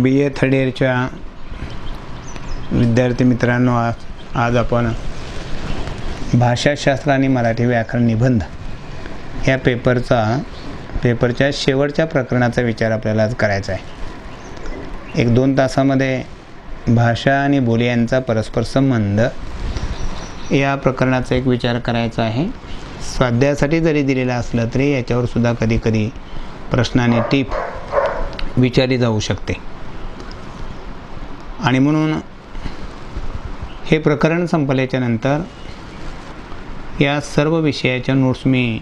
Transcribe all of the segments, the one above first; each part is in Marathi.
BA थर्ड इयरच्या विद्यार्थी मित्रांनो, आज आपण भाषाशास्त्र आणि मराठी व्याकरण निबंध या पेपरच्या शेवटच्या प्रकरणाचा विचार आपल्याला आज करायचा आहे। 1-2 तासामध्ये भाषा आणि बोली यांचा परस्पर संबंध या प्रकरणाचा एक विचार करायचा आहे। स्वाध्यायासाठी जरी दिलेला असलं तरी याच्यावर सुद्धा कधी प्रश्न आणि टीप विचारली जाऊ शकते आणि म्हणून हे प्रकरण संपल्याच्या नंतर या सर्व विषयाच्या नोट्स मी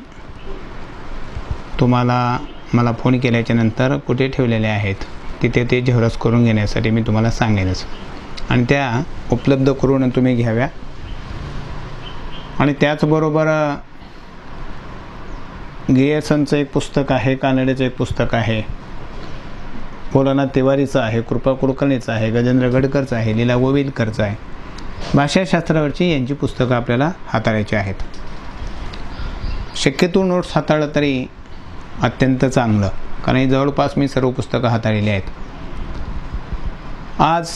मला फोन केल्याच्या नंतर कुठे ठेवलेले आहेत तिथे ते झेरॉक्स करून घेण्यासाठी मी तुम्हाला सांगेनच आणि त्या उपलब्ध करून तुम्ही घ्याव्या। आणि त्याचबरोबर गियसनचं एक पुस्तक आहे, कानडेचं एक पुस्तक आहे, मौलाना तिवारीचं आहे, कृपा कुलकर्णीचं आहे, गजेंद्र गडकरचं आहे, लीला गोविलकरचं आहे। भाषाशास्त्रावरची यांची पुस्तकं आपल्याला हाताळायची आहेत। शक्यतो नोट्स हाताळलं तरी अत्यंत चांगलं, कारण जवळपास मी सर्व पुस्तकं हाताळलेली आहेत। आज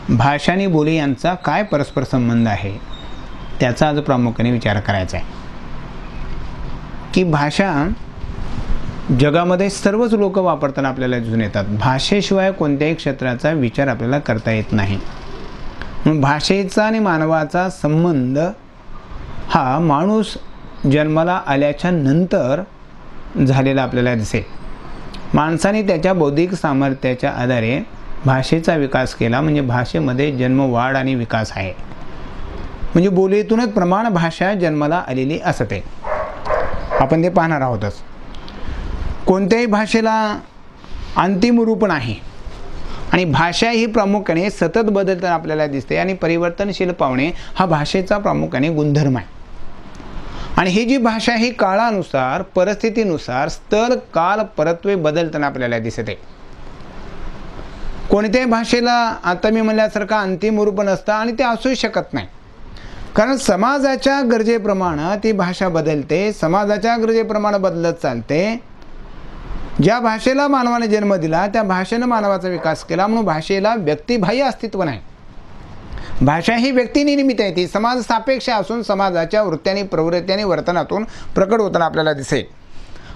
भाषा आणि बोली यांचा काय परस्पर संबंध आहे त्याचा आज प्रामुख्याने विचार करायचा आहे की भाषा जगामध्ये सर्वच लोक वापरताना आपल्याला दिसून येतात। भाषेशिवाय कोणत्याही क्षेत्राचा विचार आपल्याला करता येत नाही। म्हणून भाषेचा आणि मानवाचा संबंध हा माणूस जन्माला आल्याच्या नंतर झालेला आपल्याला दिसेल। माणसाने त्याच्या बौद्धिक सामर्थ्याच्या आधारे भाषेचा विकास केला, म्हणजे भाषेमध्ये जन्म, वाढ आणि विकास आहे। म्हणजे बोलीतूनच प्रमाण भाषा जन्माला आलेली असते, आपण ते पाहणार आहोतच। कोणत्याही भाषेला अंतिम रूप नाही आणि भाषा ही प्रामुख्याने सतत बदलताना आपल्याला दिसते आणि परिवर्तनशील पावणे हा भाषेचा प्रामुख्याने गुणधर्म आहे। आणि ही जी भाषा ही काळानुसार, परिस्थितीनुसार स्थळ, काल, परत्वे बदलताना आपल्याला दिसते। कोणत्याही भाषेला आता मी म्हणल्यासारखं अंतिम रूप नसतं आणि ते असूही शकत नाही, कारण समाजाच्या गरजेप्रमाणे ती भाषा बदलते, समाजाच्या गरजेप्रमाणे बदलत चालते। ज्या भाषेला मानवाने जन्म दिला त्या भाषेनं मानवाचा विकास केला, म्हणून भाषेला व्यक्तिबाह्य अस्तित्व नाही। भाषा ही व्यक्तिनिर्मित आहे, ती समाज सापेक्ष असून समाजाच्या वृत्त्याने, प्रवृत्त्याने, वर्तनातून प्रकट होताना आपल्याला दिसेल।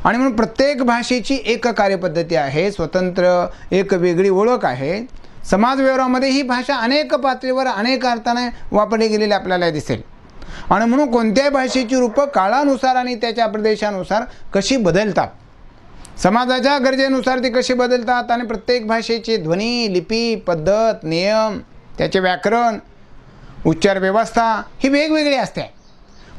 आणि म्हणून प्रत्येक भाषेची एक कार्यपद्धती आहे, स्वतंत्र एक वेगळी ओळख आहे। समाज व्यवहारामध्ये ही भाषा अनेक पातळीवर अनेक अर्थाने वापरली गेलेली आपल्याला दिसेल। आणि म्हणून कोणत्याही भाषेची रूपं काळानुसार आणि त्याच्या प्रदेशानुसार कशी बदलतात, समाजाच्या गरजेनुसार ती कशी बदलतात आणि प्रत्येक भाषेची ध्वनी, लिपी, पद्धत, नियम, त्याचे व्याकरण, उच्चार व्यवस्था ही वेगवेगळी असते।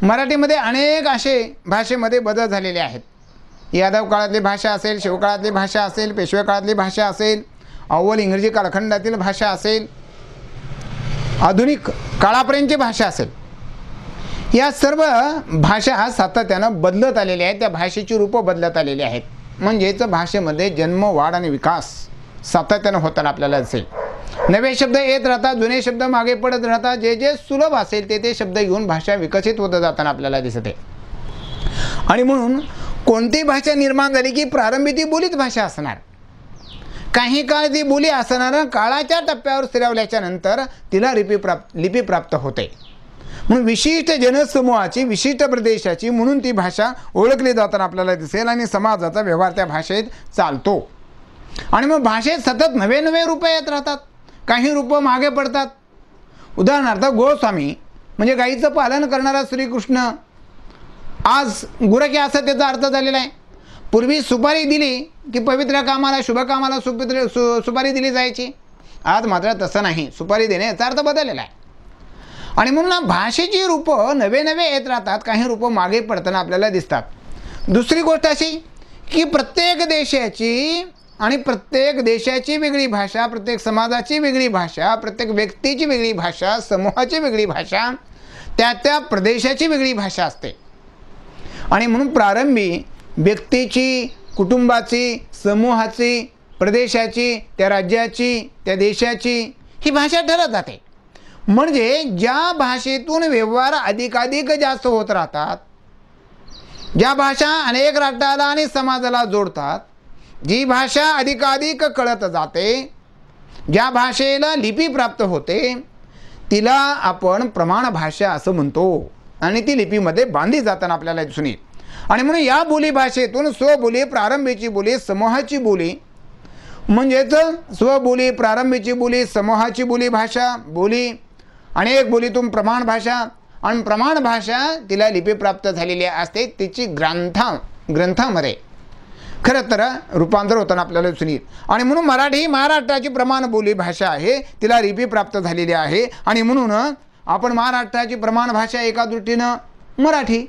मराठीमध्ये अनेक असे भाषेमध्ये बदल झालेले आहेत। यादव काळातली भाषा असेल, शिवकाळातली भाषा असेल, पेशवे काळातली भाषा असेल, अव्वल इंग्रजी कालखंडातील भाषा असेल, आधुनिक काळापर्यंतची भाषा असेल, या सर्व भाषा सातत्यानं बदलत आलेल्या आहेत। त्या भाषेची रूपं बदलत आलेली आहेत, म्हणजेच भाषेमध्ये जन्म, वाढ आणि विकास सातत्यानं होताना आपल्याला दिसेल। नवे शब्द येत राहतात, जुने शब्द मागे पडत राहतात, जे जे सुलभ असेल ते शब्द घेऊन भाषा विकसित होत जाताना आपल्याला दिसते। आणि म्हणून कोणती भाषा निर्माण झाली की प्रारंभी ती बोलीत भाषा असणार, काही काळ ती बोली असणार, काळाच्या टप्प्यावर स्थिरावल्याच्या नंतर तिला लिपी प्राप्त होते। म्हणून विशिष्ट जनसमूहाची, विशिष्ट प्रदेशाची म्हणून ती भाषा ओळखली जाताना आपल्याला दिसेल आणि समाजाचा व्यवहार त्या भाषेत चालतो। आणि मग भाषेत सतत नवे रूपं येत राहतात, काही रूपं मागे पडतात। उदाहरणार्थ गोस्वामी म्हणजे गाईचं पालन करणारा श्रीकृष्ण आज गुरखे असा त्याचा अर्थ झालेला आहे। पूर्वी सुपारी दिली की पवित्र कामाला, शुभ कामाला सुपारी दिली जायची, आज मात्र तसं नाही, सुपारी देणे याचा अर्थ बदललेला आहे। आणि म्हणून भाषेची रूपं नवे येत राहतात, काही रूपं मागे पडताना आपल्याला दिसतात। दुसरी गोष्ट अशी की प्रत्येक देशाची वेगळी भाषा, प्रत्येक समाजाची वेगळी भाषा, प्रत्येक व्यक्तीची वेगळी भाषा, समूहाची वेगळी भाषा, त्या प्रदेशाची वेगळी भाषा असते। आणि म्हणून प्रारंभी व्यक्तीची, कुटुंबाची, समूहाची, प्रदेशाची, त्या राज्याची, त्या देशाची ही भाषा ठरत जाते। म्हणजे ज्या भाषेतून व्यवहार अधिकाधिक जास्त होत राहतात, ज्या भाषा अनेक राष्ट्राला आणि समाजाला जोडतात, जी भाषा अधिकाधिक कळत जाते, ज्या भाषेला लिपी प्राप्त होते, तिला आपण प्रमाण भाषा असं म्हणतो आणि ती लिपीमध्ये बांधली जाताना आपल्याला दिसून येईल. आणि म्हणून या बोली भाषेतून स्वबोली, प्रारंभीची बोली, समूहाची बोली म्हणजेच स्वबोली, प्रारंभीची बोली, समूहाची बोली, भाषा बोली, अनेक बोलीतून प्रमाण भाषा, आणि प्रमाण भाषा तिला लिपी प्राप्त झालेली असते, तिची ग्रंथामध्ये खरं तर रूपांतर होताना आपल्याला दिसून येईल. आणि म्हणून मराठी ही महाराष्ट्राची प्रमाण बोली भाषा आहे, तिला लिपी प्राप्त झालेली आहे. आणि म्हणून आपण महाराष्ट्राची प्रमाण भाषा एका दृष्टीनं मराठी,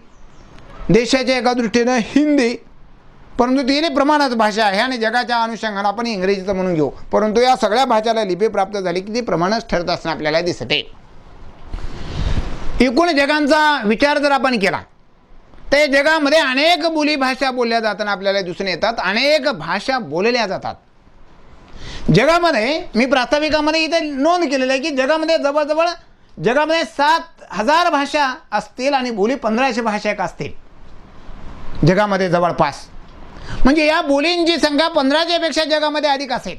देशाच्या एका दृष्टीनं हिंदी, परंतु ती प्रमाणात भाषा आहे आणि जगाच्या अनुषंगाने आपण इंग्रजीचं म्हणून घेऊ, परंतु या सगळ्या भाषेला लिपी प्राप्त झाली की ती प्रमाणच ठरत असताना आपल्याला दिसते. एकूण जगांचा विचार जर आपण केला तर जगामध्ये अनेक बोली भाषा बोलल्या जाताना आपल्याला दिसून येतात, अनेक भाषा बोलल्या जातात जगामध्ये. मी प्रास्ताविकामध्ये इथे नोंद केलेलं आहे की जगामध्ये जवळजवळ 7,000 भाषा असतील आणि बोली 1500 भाषा एक असतील जगामध्ये जवळपास. म्हणजे या बोलींची संख्या 1500 पेक्षा जगामध्ये अधिक असेल.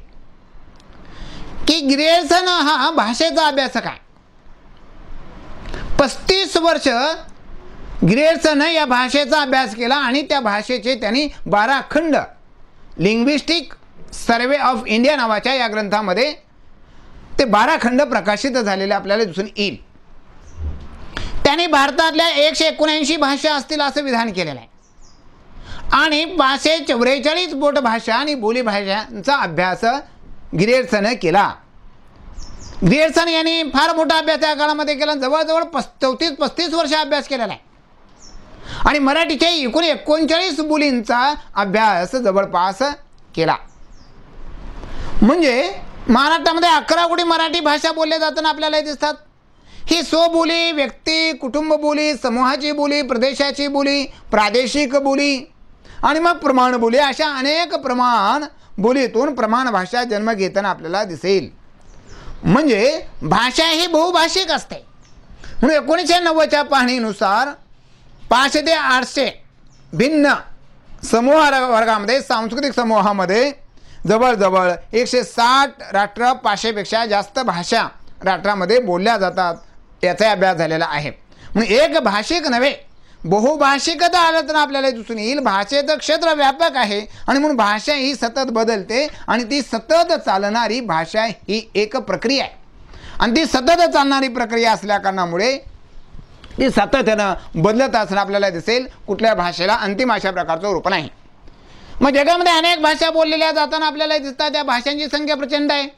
की ग्रियर्सन हा भाषेचा अभ्यासक आहे. 35 वर्ष ग्रियर्सन या भाषेचा अभ्यास केला आणि त्या भाषेचे त्यांनी 12 खंड, लिंग्विस्टिक सर्वे ऑफ इंडिया नावाच्या या ग्रंथामध्ये ते 12 खंड प्रकाशित झालेले आपल्याला दिसून येईल. त्यांनी भारतातल्या 179 भाषा असतील असं विधान केलेलं आहे आणि 544 बोटभाषा आणि बोली भाषांचा अभ्यास ग्रियर्सन केला. ग्रियर्सन यांनी फार मोठा अभ्यास या काळामध्ये केला, जवळजवळ 34-35 वर्ष अभ्यास केलेला आहे आणि मराठीच्या एकूण 39 बोलींचा अभ्यास जवळपास केला. म्हणजे महाराष्ट्रामध्ये 11 कोटी मराठी भाषा बोलल्या जाताना आपल्याला दिसतात. ही स्वबोली, व्यक्ती कुटुंब बोली, समूहाची बोली, प्रदेशाची बोली, प्रादेशिक बोली आणि मग प्रमाण बोली, अशा अनेक प्रमाण बोलीतून प्रमाण भाषा जन्म घेताना आपल्याला दिसेल. म्हणजे भाषा ही बहुभाषिक असते. म्हणून 1990च्या पाहणीनुसार 500 ते 800 भिन्न समूह वर्गामध्ये, सांस्कृतिक समूहामध्ये जवळजवळ 160 राष्ट्र, 500 पेक्षा जास्त भाषा राष्ट्रामध्ये बोलल्या जातात, याचा अभ्यास झालेला आहे. म्हणून एक भाषिक नव्हे, बहुभाषिकता आढळताना आपल्याला दिसून येईल. भाषेचं क्षेत्र व्यापक आहे आणि म्हणून भाषा ही सतत बदलते आणि ती सतत चालणारी भाषा ही एक प्रक्रिया आहे आणि ती सतत चालणारी प्रक्रिया असल्या कारणामुळे ती सातत्यानं बदलत असणं आपल्याला दिसेल. कुठल्या भाषेला अंतिम अशा प्रकारचं रूप नाही. मग जगामध्ये अनेक भाषा बोललेल्या जाताना आपल्याला दिसतात. त्या भाषांची संख्या प्रचंड आहे.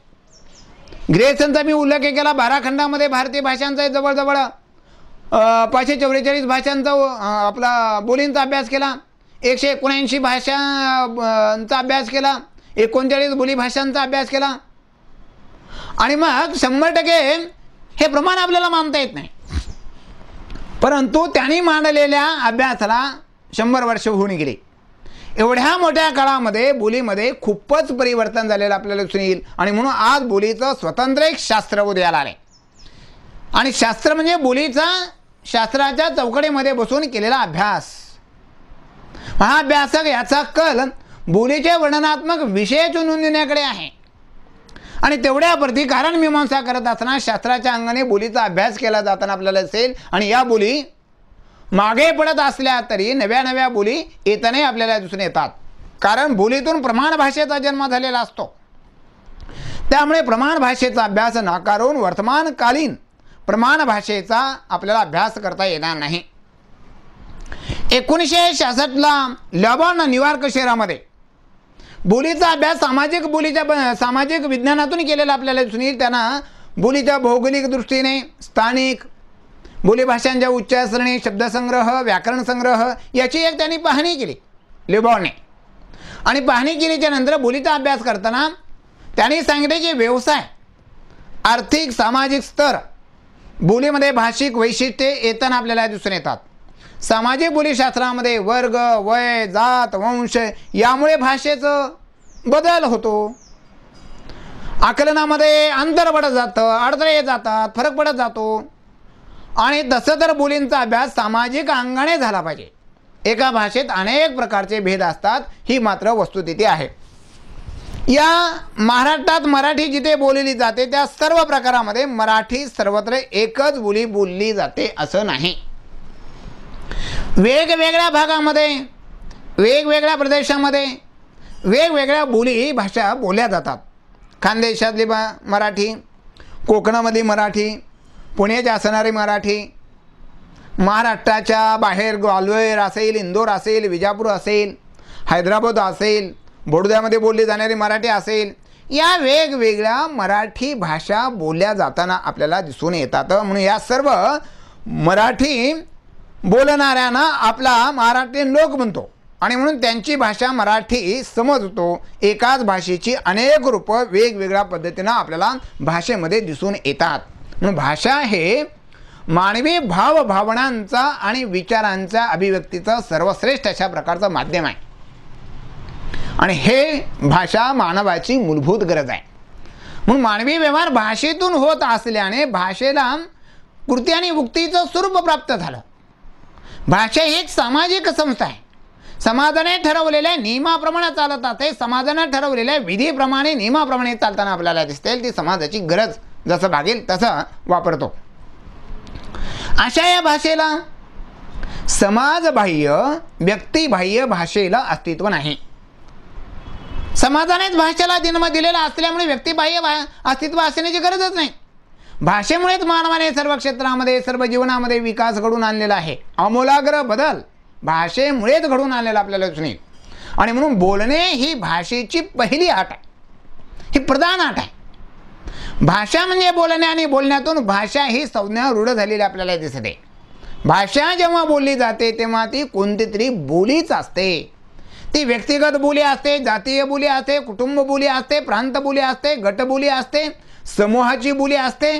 ग्रियर्सनचा मी उल्लेख केला, 12 खंडामध्ये भारतीय भाषांचा जवळजवळ 544 भाषांचा आपला बोलींचा अभ्यास केला, 179 भाषांचा अभ्यास केला, 39 बोली भाषांचा अभ्यास केला आणि मग 100% हे प्रमाण आपल्याला मानता येत नाही, परंतु त्यांनी मांडलेल्या अभ्यासाला 100 वर्ष होऊन गेली. एवढ्या मोठ्या काळामध्ये बोलीमध्ये खूपच परिवर्तन झालेलं आपल्याला दिसून येईल आणि म्हणून आज बोलीचं स्वतंत्र एक शास्त्र उदयाला आले आणि शास्त्र म्हणजे बोलीचा शास्त्राच्या चौकटीमध्ये बसून केलेला अभ्यास. हा अभ्यासक याचा कल बोलीचे वर्णनात्मक विषय नोंदवण्याकडे आहे आणि तेवढ्याप्रती कारण मीमांसा करत असताना शास्त्राच्या अंगाने बोलीचा अभ्यास केला जाताना आपल्याला दिसेल. आणि या बोली मागे पडत असल्या तरी नव्या नव्या बोली येतानाही आपल्याला दिसून येतात, कारण बोलीतून प्रमाण भाषेचा जन्म झालेला असतो. त्यामुळे प्रमाण भाषेचा अभ्यास नाकारून वर्तमानकालीन प्रमाण भाषेचा आपल्याला अभ्यास करता येणार नाही. 1966ला लबॉन, न्यूयॉर्क शहरामध्ये बोलीचा अभ्यास सामाजिक विज्ञानातून केलेला आपल्याला दिसून येईल. त्यांना बोलीच्या भौगोलिक दृष्टीने, स्थानिक बोलीभाषांच्या उच्चारणी, शब्दसंग्रह, व्याकरण संग्रह याची एक त्यांनी पाहणी केली लेबॉनने. आणि पाहणी केल्याच्या नंतर बोलीचा अभ्यास करताना त्यांनी सांगितले की व्यवसाय, आर्थिक, सामाजिक स्तर बोलीमध्ये भाषिक वैशिष्ट्ये येताना आपल्याला दिसून येतात. सामाजिक बोलीशास्त्रामध्ये वर्ग, वय, जात, वंश यामुळे भाषेचं बदल होतो. आकलनामध्ये अंतर पडत जातं, अडथळे येत जातात, फरक पडत जातो आणि तसं तर बोलींचा अभ्यास सामाजिक अंगाने झाला पाहिजे. एका भाषेत अनेक प्रकारचे भेद असतात, ही मात्र वस्तुस्थिती आहे. या महाराष्ट्रात मराठी जिथे बोलली जाते त्या सर्व प्रकारामध्ये मराठी सर्वत्र एकच बोली बोलली जाते असं नाही. वेगवेगळ्या भागामध्ये, वेगवेगळ्या प्रदेशामध्ये वेगवेगळ्या बोली भाषा बोलल्या जातात. खानदेशातली मराठी, कोकणामधली मराठी, पुण्याची असणारी मराठी, महाराष्ट्राच्या बाहेर ग्वाल्हेर असेल, इंदोर असेल, विजापूर असेल, हैदराबाद असेल, बडोद्यामध्ये बोलली जाणारी मराठी असेल, या वेगवेगळ्या मराठी भाषा बोलल्या जाताना आपल्याला दिसून येतात. म्हणून या सर्व मराठी बोलणाऱ्यांना आपला महाराष्ट्रीयन लोक म्हणतो आणि म्हणून त्यांची भाषा मराठी समजतो. एकाच भाषेची अनेक रूपं वेगवेगळ्या पद्धतीनं आपल्याला भाषेमध्ये दिसून येतात. म्हणून भाषा हे मानवी भावभावनांचा आणि विचारांच्या अभिव्यक्तीचं सर्वश्रेष्ठ अशा प्रकारचं माध्यम आहे आणि हे भाषा मानवाची मूलभूत गरज आहे. म्हणून मानवी व्यवहार भाषेतून होत असल्याने भाषेला कृती आणि उक्तीचं स्वरूप प्राप्त झालं. भाषा ही एक सामाजिक संस्था आहे. समाजाने ठरवलेल्या नियमाप्रमाणे चालत असते. समाजाने ठरवलेल्या विधीप्रमाणे नियमाप्रमाणे चालताना आपल्याला दिसते. ती समाजाची गरज जसं भागेल तसं वापरतो. अशा या भाषेला समाजबाह्य, व्यक्तिबाह्य भाषेला अस्तित्व नाही. समाजानेच भाषेला जन्म दिलेला असल्यामुळे व्यक्तिबाह्य अस्तित्व असण्याची गरजच नाही. भाषेमुळेच मानवाने सर्व क्षेत्रामध्ये, सर्व जीवनामध्ये विकास घडून आणलेला आहे. आमूलाग्र बदल भाषेमुळेच घडून आणलेला आपल्याला दिसून येईल. आणि म्हणून बोलणे ही भाषेची पहिली आट आहे, ही प्रधान आट आहे. भाषा म्हणजे बोलणे आणि बोलण्यातून भाषा ही संज्ञा रूढ झालेली आपल्याला दिसते. भाषा जेव्हा बोलली जाते तेव्हा ती कोणती तरी बोलीच असते. ती व्यक्तिगत बोली असते, जातीय बोली असते, कुटुंब बोली असते, प्रांत बोली असते, गट बोली असते, समूहाची बोली असते,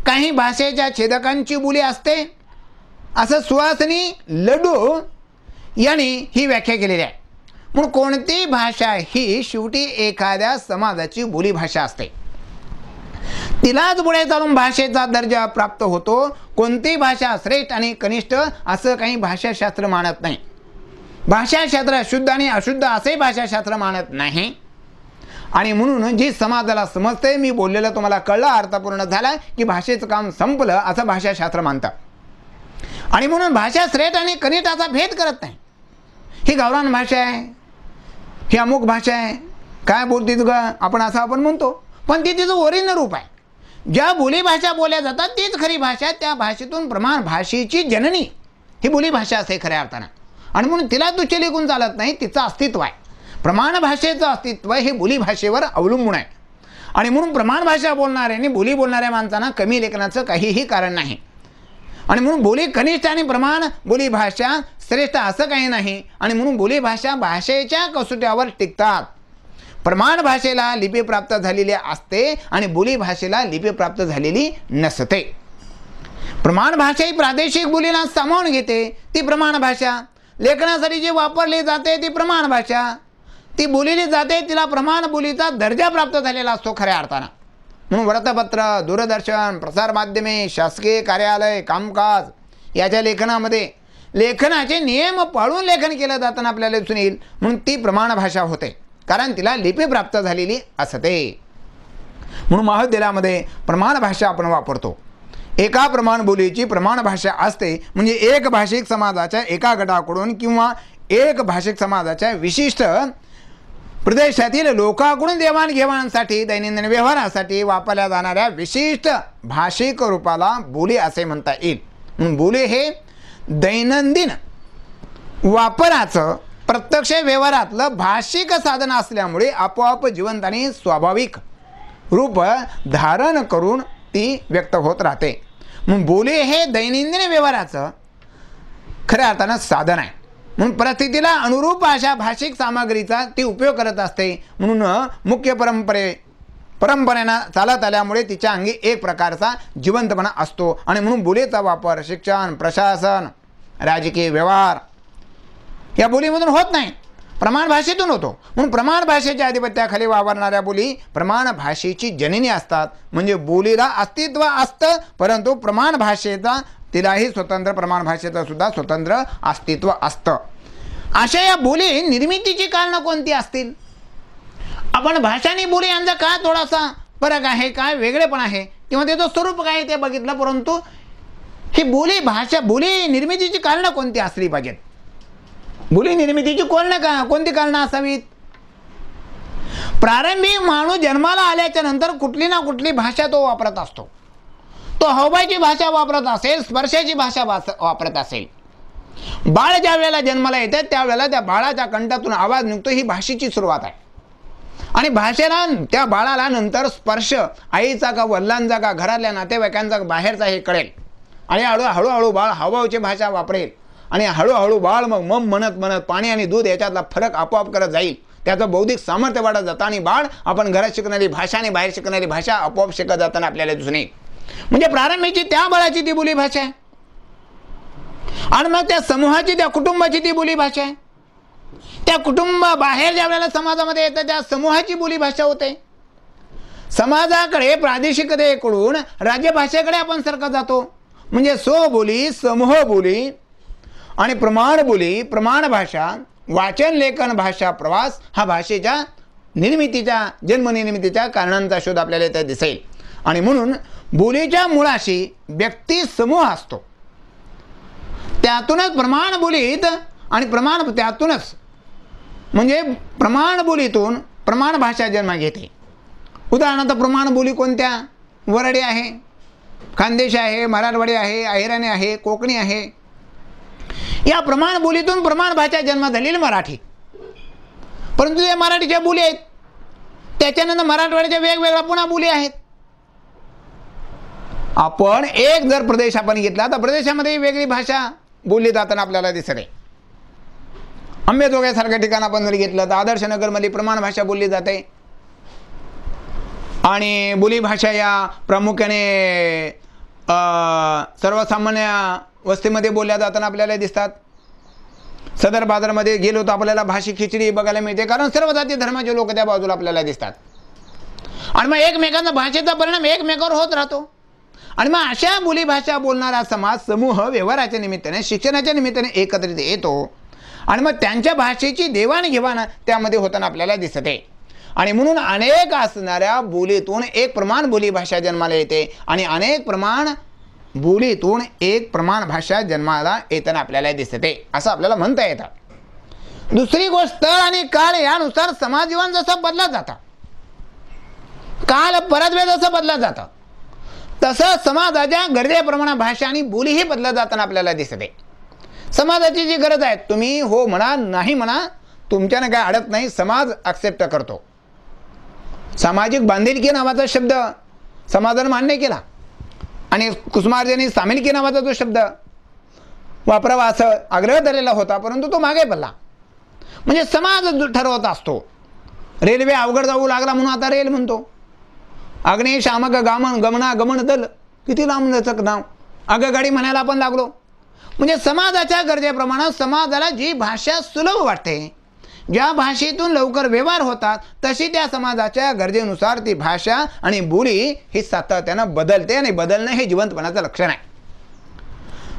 काही भाषेच्या छेदकांची बोली असते. असं सुहासिनी लडू यांनी ही व्याख्या केलेली आहे. म्हणून कोणती भाषा ही शेवटी एखाद्या समाजाची बोलीभाषा असते. तिलाच पुढे चालून भाषेचा दर्जा प्राप्त होतो. कोणती भाषा श्रेष्ठ आणि कनिष्ठ असं काही भाषाशास्त्र मानत नाही. भाषाशास्त्र शुद्ध आणि अशुद्ध असे भाषाशास्त्र मानत नाही. आणि म्हणून जी समाजाला समजते, मी बोललेलं तुम्हाला कळलं, अर्थपूर्ण झाला की भाषेचं काम संपलं असं भाषाशास्त्र मानतं. आणि म्हणून भाषा श्रेष्ठ आणि कनिष्ठ असा भेद करत नाही. ही गावरान भाषा आहे, ही अमुक भाषा आहे, काय बोलते तुझं आपण असं आपण म्हणतो, पण ती तिचं ओरिजिनल रूप आहे. ज्या बोलीभाषा बोलल्या जातात तीच खरी भाषा. त्या भाषेतून प्रमाण भाषेची जननी ही बोलीभाषा असते खऱ्या अर्थानं. आणि म्हणून तिला तुच्छ लेखून चालत नाही, तिचं अस्तित्व आहे. प्रमाण भाषेचं अस्तित्व हे बोलीभाषेवर अवलंबून आहे. आणि म्हणून प्रमाण भाषा बोलणाऱ्यांनी बोली बोलणाऱ्या माणसांना कमी लेखनाचं काहीही कारण नाही. आणि म्हणून बोली कनिष्ठ आणि प्रमाण बोली भाषा श्रेष्ठ असं काही नाही. आणि म्हणून बोली भाषा भाषेच्या कसोट्यावर टिकतात. प्रमाण भाषेला लिपी प्राप्त झालेली असते आणि बोली भाषेला लिपी प्राप्त झालेली नसते. प्रमाण भाषा ही प्रादेशिक बोलीला सामावून घेते, ती प्रमाण भाषा. लेखनासाठी जी वापरली जाते ती प्रमाण भाषा, ती बोलली जाते, तिला प्रमाण बोलीचा दर्जा प्राप्त झालेला असतो खऱ्या अर्थानं. म्हणून वृत्तपत्र, दूरदर्शन, प्रसारमाध्यमे, शासकीय कार्यालय, कामकाज याच्या लेखनामध्ये लेखनाचे नियम पाळून लेखन केलं जाताना आपल्याला दिसून येईल. म्हणून ती प्रमाण भाषा होते, कारण तिला लिपी प्राप्त झालेली असते. म्हणून महाविद्यालयामध्ये प्रमाण भाषा आपण वापरतो. एका प्रमाण बोलीची प्रमाण भाषा असते, म्हणजे एक भाषिक समाजाच्या एका गटाकडून किंवा एक भाषिक समाजाच्या विशिष्ट प्रदेशातील लोकांकडून देवाणघेवाणसाठी, दैनंदिन व्यवहारासाठी वापरल्या जाणाऱ्या विशिष्ट भाषिक रूपाला बोली असे म्हणता येईल. म्हणून बोली हे दैनंदिन वापराचं प्रत्यक्ष व्यवहारातलं भाषिक साधन असल्यामुळे आपोआप जिवंत आणि स्वाभाविक रूप धारण करून ती व्यक्त होत राहते. म्हणून बोली हे दैनंदिन व्यवहाराचं खऱ्या अर्थानं साधन आहे. म्हणून परिस्थितीला अनुरूप अशा भाषिक सामग्रीचा ती उपयोग करत असते. म्हणून मुख्य परंपरेनं चालत आल्यामुळे तिच्या अंगी एक प्रकारचा जिवंतपणा असतो. आणि म्हणून बोलीचा वापर शिक्षण, प्रशासन, राजकीय व्यवहार या बोलीमधून होत नाही, प्रमाण भाषेतून होतो. म्हणून प्रमाण भाषेच्या आधिपत्याखाली वावरणाऱ्या बोली प्रमाण भाषेची जननी असतात. म्हणजे बोलीला अस्तित्व असतं, परंतु प्रमाण भाषेचा तिलाही स्वतंत्र, प्रमाण भाषेचं सुद्धा स्वतंत्र अस्तित्व असतं. अशा या बोली निर्मितीची कारणं कोणती असतील? आपण भाषा आणि बोली यांचा काय थोडासा फरक आहे, काय वेगळेपण आहे किंवा त्याचं स्वरूप काय ते बघितलं. परंतु ही बोली भाषा बोली निर्मितीची कारणं कोणती असली पाहिजेत? बोली निर्मितीची कोणती कारणं असावीत? प्रारंभी माणूस जन्माला आल्याच्या नंतर कुठली ना कुठली भाषा तो वापरत असतो. तो हावभावाची भाषा वापरत असेल, स्पर्शाची भाषा वापरत असेल. बाळ ज्या वेळेला जन्माला येते त्यावेळेला त्या बाळाच्या कंठातून आवाज निघतो, ही भाषेची सुरुवात आहे. आणि भाषेला त्या बाळाला नंतर स्पर्श आईचा का वडिलांचा का घरातल्या नातेवाईकांचा बाहेरचा हे कळेल. आणि हळूहळू बाळ हावभावाची भाषा वापरेल. आणि हळूहळू बाळ मग मम म्हणत म्हणत पाणी आणि दूध याच्यातला फरक आपोआप करत जाईल. त्याचं बौद्धिक सामर्थ्य वाढत जातं आणि बाळ आपण घरात शिकणारी भाषा आणि बाहेर शिकणारी भाषा आपोआप शिकत जाताना आपल्याला दिसून येईल. म्हणजे प्रारंभीची त्या बाळाची ती बोली भाषा आहे. आणि मग त्या समूहाची त्या कुटुंबाची ती बोली भाषा आहे. त्या कुटुंब बाहेर ज्या वेळेला समाजामध्ये येतं त्या समूहाची बोली भाषा होते. समाजाकडे प्रादेशिकतेकडून राज्यभाषेकडे आपण सरकत जातो. म्हणजे स्वबोली, समूह बोली आणि प्रमाण बोली, प्रमाण भाषा, वाचन लेखन भाषा प्रवास हा भाषेच्या निर्मितीच्या जन्मनिर्मितीच्या कारणांचा शोध आपल्याला इथे दिसेल. आणि म्हणून बोलीच्या मुळाशी व्यक्ती समूह असतो. त्यातूनच प्रमाण बोलीत आणि प्रमाण त्यातूनच म्हणजे प्रमाण बोलीतून प्रमाण भाषा जन्म घेते. उदाहरणार्थ प्रमाण बोली कोणत्या? वरडी आहे, खानदेशी आहे, मराठवाडी आहे, अहिराणी आहे, कोकणी आहे. या प्रमाण बोलीतून प्रमाण भाषा जन्म झालेली मराठी. परंतु या मराठीच्या बोली आहेत, त्याच्यानंतर मराठवाड्याच्या वेगवेगळ्या पुन्हा बोली आहेत. आपण एक जर प्रदेश आपण घेतला तर प्रदेशामध्ये वेगळी भाषा बोलली जाताना आपल्याला दिसत आहे. अंबेजोगाईसारख्या ठिकाण आपण जर घेतलं तर आदर्श नगरमध्ये प्रमाण भाषा बोलली जाते. आणि बोली भाषा या प्रामुख्याने सर्वसामान्य वस्तीमध्ये बोलल्या जाताना आपल्याला दिसतात. सदर बाजारामध्ये गेलो तर आपल्याला भाषिक खिचडी बघायला मिळते, कारण सर्व जाती धर्माचे लोक त्या बाजूला आपल्याला दिसतात. आणि मग एकमेकांचा भाषेचा परिणाम एकमेकावर होत राहतो. आणि मग अशा बोली भाषा बोलणारा समाज समूह व्यवहाराच्या निमित्ताने शिक्षणाच्या निमित्ताने एकत्रित येतो. आणि मग त्यांच्या भाषेची देवाणघेवाण त्यामध्ये होताना आपल्याला दिसते. आणि म्हणून अनेक असणाऱ्या बोलीतून एक प्रमाण बोली भाषा जन्माला येते आणि अनेक प्रमाण बोलीतून एक प्रमाण भाषा जन्माला येताना आपल्याला दिसते, असं आपल्याला म्हणता येतं. दुसरी गोष्ट, स्थळ आणि काळ यानुसार समाज जीवन जसं बदलत जातं, काल परत्वे जसं बदलत जातं, तसं समाजाच्या गरजेप्रमाणे भाषा आणि बोलीही बदलत जाताना आपल्याला दिसते. समाजाची जी गरज आहे, तुम्ही हो म्हणा नाही म्हणा, तुमच्याने काय अडत नाही, समाज ॲक्सेप्ट करतो. सामाजिक बांधिलकी नावाचा शब्द समाजाने मान्य केला आणि कुसुमार्जांनी सामिलकी नावाचा जो शब्द वापरावा असं आग्रह धरलेला होता, परंतु तो मागे पडला. म्हणजे समाज ठरवत असतो. रेल्वे अवघड जाऊ लागला म्हणून आता रेल म्हणतो. अग्ने शामक गमन दल, किती लांब लचक नाव, आगगाडी म्हणायला आपण लागलो. म्हणजे समाजाच्या गरजेप्रमाणे समाजाला जी भाषा सुलभ वाटते, ज्या भाषेतून लवकर व्यवहार होतात, तशी त्या समाजाच्या गरजेनुसार ती भाषा आणि बोली ही सातत्यानं बदलते. आणि बदलणं हे जिवंतपणाचं लक्षण आहे.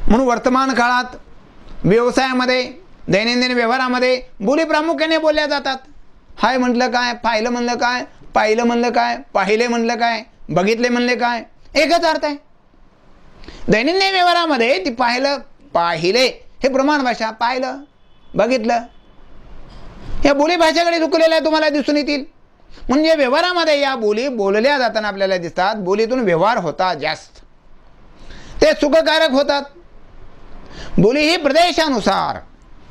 म्हणून वर्तमान काळात व्यवसायामध्ये दैनंदिन व्यवहारामध्ये बोली प्रामुख्याने बोलल्या जातात. हाय म्हटलं काय, पाहिलं म्हणलं काय, पाहिलं म्हणलं काय, पाहिले म्हणलं काय, बघितले म्हणले काय, एकच अर्थ आहे. दैनंदिन व्यवहारामध्ये ती पाहिले हे प्रमाण भाषा, पाहिलं बघितलं या बोली भाषेकडे झुकलेल्या तुम्हाला दिसून येतील. म्हणजे व्यवहारामध्ये या बोली बोलल्या जाताना आपल्याला दिसतात. बोलीतून व्यवहार होतात, जास्त ते सुखकारक होतात. बोली ही प्रदेशानुसार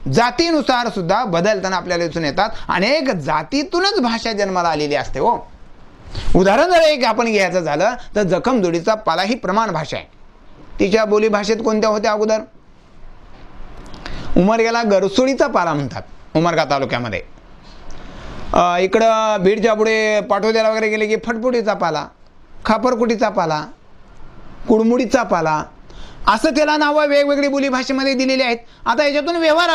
जातीनुसार सुद्धा बदलताना आपल्याला दिसून येतात. अनेक जातीतूनच भाषा जन्माला आलेली असते. हो, उदाहरण जर एक आपण घ्यायचं झालं तर जखमजोडीचा पाला ही प्रमाण भाषा आहे. तिच्या बोली भाषेत कोणत्या होत्या अगोदर? उमरग्याला गरसोळीचा पाला म्हणतात उमरगा तालुक्यामध्ये. इकडं बीडच्या पुढे पाठोद्याला वगैरे गेले की फटफुटीचा पाला, खापरकुटीचा पाला, कुडमुडीचा पाला, असं त्याला नावं वेगवेगळी बोली भाषेमध्ये दिलेली आहेत. आता याच्यातून व्यवहार